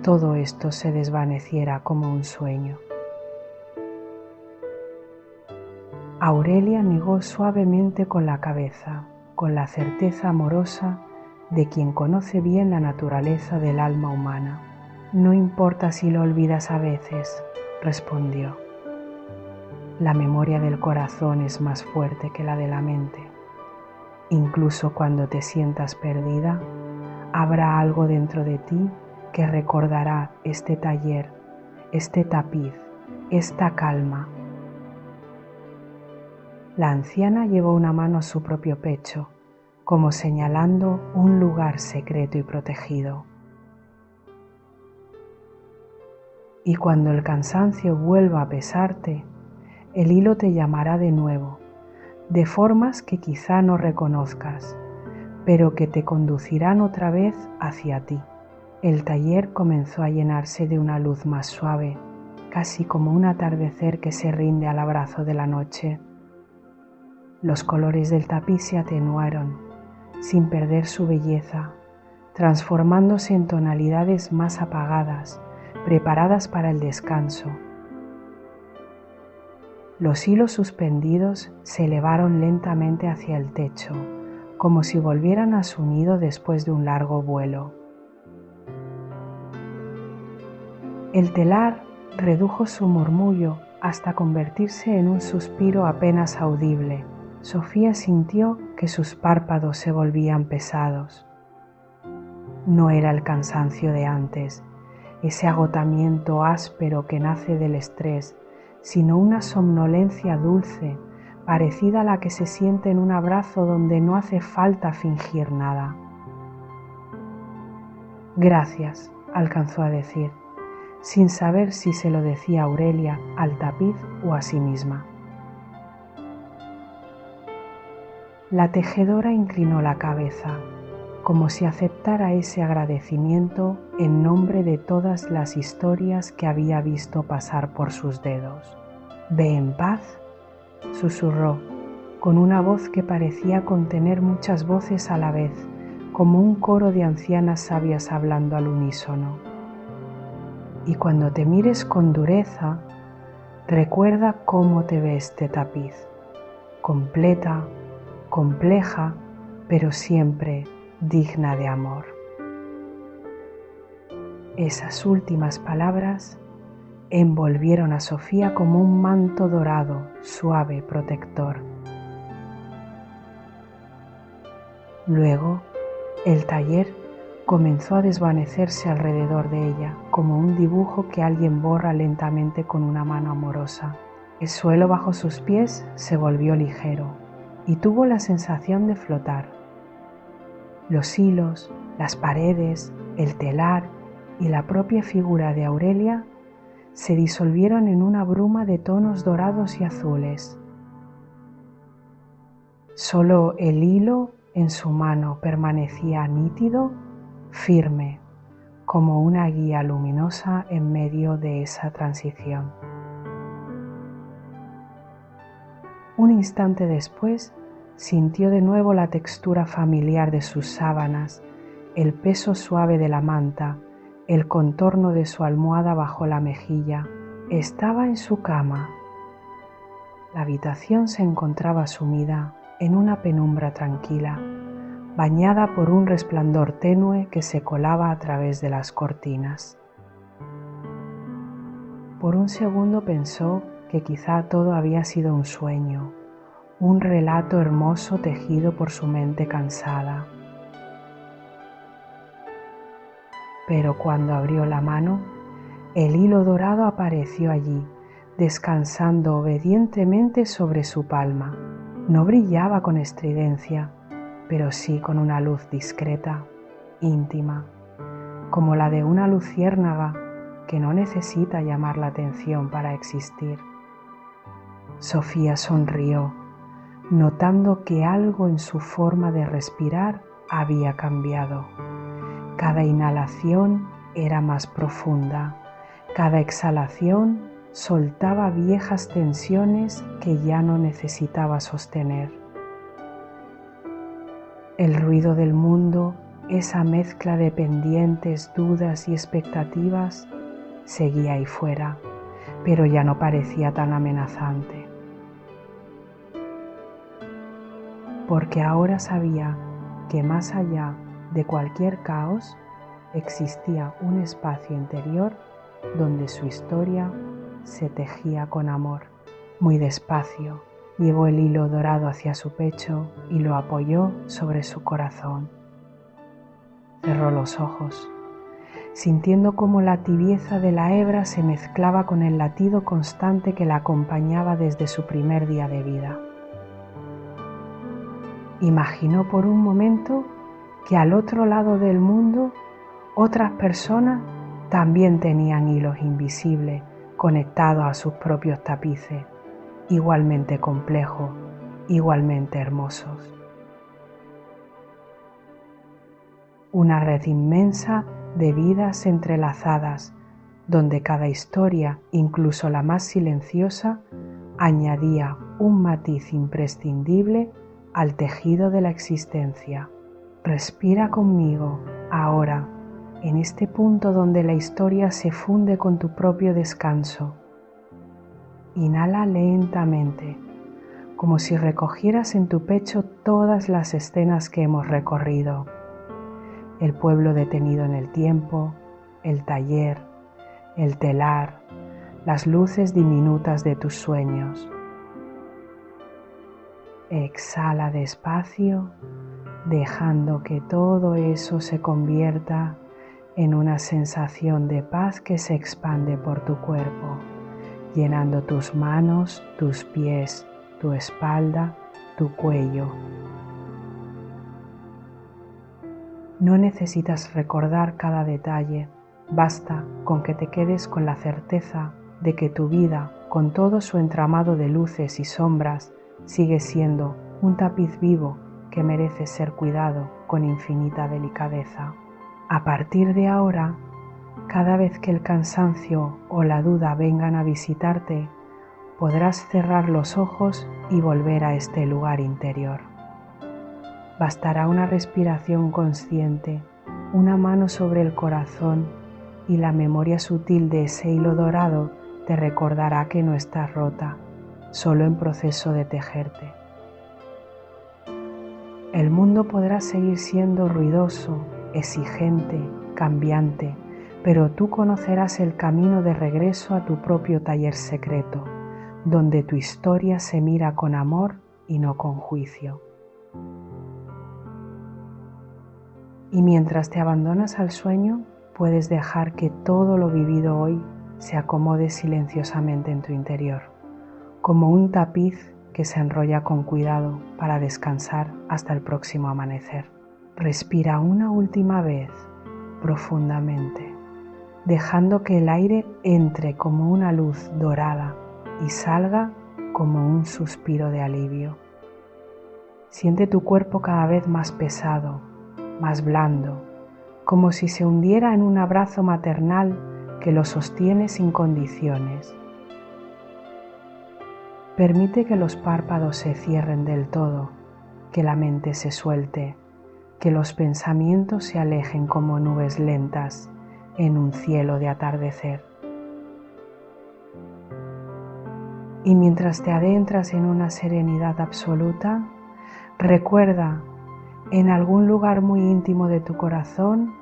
todo esto se desvaneciera como un sueño. Aurelia negó suavemente con la cabeza, con la certeza amorosa de quien conoce bien la naturaleza del alma humana. No importa si lo olvidas a veces, respondió. La memoria del corazón es más fuerte que la de la mente. Incluso cuando te sientas perdida, habrá algo dentro de ti que recordará este taller, este tapiz, esta calma. La anciana llevó una mano a su propio pecho, como señalando un lugar secreto y protegido. Y cuando el cansancio vuelva a pesarte, el hilo te llamará de nuevo, de formas que quizá no reconozcas, pero que te conducirán otra vez hacia ti. El taller comenzó a llenarse de una luz más suave, casi como un atardecer que se rinde al abrazo de la noche. Los colores del tapiz se atenuaron, sin perder su belleza, transformándose en tonalidades más apagadas, preparadas para el descanso. Los hilos suspendidos se elevaron lentamente hacia el techo, como si volvieran a su nido después de un largo vuelo. El telar redujo su murmullo hasta convertirse en un suspiro apenas audible. Sofía sintió que sus párpados se volvían pesados. No era el cansancio de antes, ese agotamiento áspero que nace del estrés, sino una somnolencia dulce, parecida a la que se siente en un abrazo donde no hace falta fingir nada. Gracias, alcanzó a decir, sin saber si se lo decía a Aurelia, al tapiz o a sí misma. La tejedora inclinó la cabeza, como si aceptara ese agradecimiento en nombre de todas las historias que había visto pasar por sus dedos. «Ve en paz», susurró, con una voz que parecía contener muchas voces a la vez, como un coro de ancianas sabias hablando al unísono. «Y cuando te mires con dureza, recuerda cómo te ve este tapiz, completa, compleja, pero siempre digna de amor». Esas últimas palabras envolvieron a Sofía como un manto dorado, suave, protector. Luego, el taller comenzó a desvanecerse alrededor de ella, como un dibujo que alguien borra lentamente con una mano amorosa. El suelo bajo sus pies se volvió ligero y tuvo la sensación de flotar. Los hilos, las paredes, el telar y la propia figura de Aurelia se disolvieron en una bruma de tonos dorados y azules. Solo el hilo en su mano permanecía nítido, firme, como una guía luminosa en medio de esa transición. Un instante después sintió de nuevo la textura familiar de sus sábanas, el peso suave de la manta, el contorno de su almohada bajo la mejilla. Estaba en su cama. La habitación se encontraba sumida en una penumbra tranquila, bañada por un resplandor tenue que se colaba a través de las cortinas. Por un segundo pensó que quizá todo había sido un sueño, un relato hermoso tejido por su mente cansada. Pero cuando abrió la mano, el hilo dorado apareció allí, descansando obedientemente sobre su palma. No brillaba con estridencia, pero sí con una luz discreta, íntima, como la de una luciérnaga que no necesita llamar la atención para existir. Sofía sonrió, notando que algo en su forma de respirar había cambiado. Cada inhalación era más profunda, cada exhalación soltaba viejas tensiones que ya no necesitaba sostener. El ruido del mundo, esa mezcla de pendientes, dudas y expectativas, seguía ahí fuera, pero ya no parecía tan amenazante. Porque ahora sabía que más allá de cualquier caos existía un espacio interior donde su historia se tejía con amor. Muy despacio llevó el hilo dorado hacia su pecho y lo apoyó sobre su corazón. Cerró los ojos sintiendo cómo la tibieza de la hebra se mezclaba con el latido constante que la acompañaba desde su primer día de vida. Imaginó por un momento que al otro lado del mundo otras personas también tenían hilos invisibles conectados a sus propios tapices, igualmente complejos, igualmente hermosos. Una red inmensa de vidas entrelazadas, donde cada historia, incluso la más silenciosa, añadía un matiz imprescindible al tejido de la existencia. Respira conmigo ahora, en este punto donde la historia se funde con tu propio descanso. Inhala lentamente, como si recogieras en tu pecho todas las escenas que hemos recorrido. El pueblo detenido en el tiempo, el taller, el telar, las luces diminutas de tus sueños. Exhala despacio, dejando que todo eso se convierta en una sensación de paz que se expande por tu cuerpo, llenando tus manos, tus pies, tu espalda, tu cuello. No necesitas recordar cada detalle, basta con que te quedes con la certeza de que tu vida, con todo su entramado de luces y sombras, sigue siendo un tapiz vivo que merece ser cuidado con infinita delicadeza. A partir de ahora, cada vez que el cansancio o la duda vengan a visitarte, podrás cerrar los ojos y volver a este lugar interior. Bastará una respiración consciente, una mano sobre el corazón y la memoria sutil de ese hilo dorado te recordará que no estás rota, solo en proceso de tejerte. El mundo podrá seguir siendo ruidoso, exigente, cambiante, pero tú conocerás el camino de regreso a tu propio taller secreto, donde tu historia se mira con amor y no con juicio. Y mientras te abandonas al sueño, puedes dejar que todo lo vivido hoy se acomode silenciosamente en tu interior, como un tapiz que se enrolla con cuidado para descansar hasta el próximo amanecer. Respira una última vez profundamente, dejando que el aire entre como una luz dorada y salga como un suspiro de alivio. Siente tu cuerpo cada vez más pesado, más blando, como si se hundiera en un abrazo maternal que lo sostiene sin condiciones. Permite que los párpados se cierren del todo, que la mente se suelte, que los pensamientos se alejen como nubes lentas en un cielo de atardecer. Y mientras te adentras en una serenidad absoluta, recuerda en algún lugar muy íntimo de tu corazón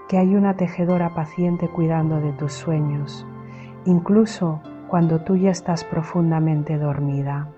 que hay una tejedora paciente cuidando de tus sueños, incluso cuando tú ya estás profundamente dormida.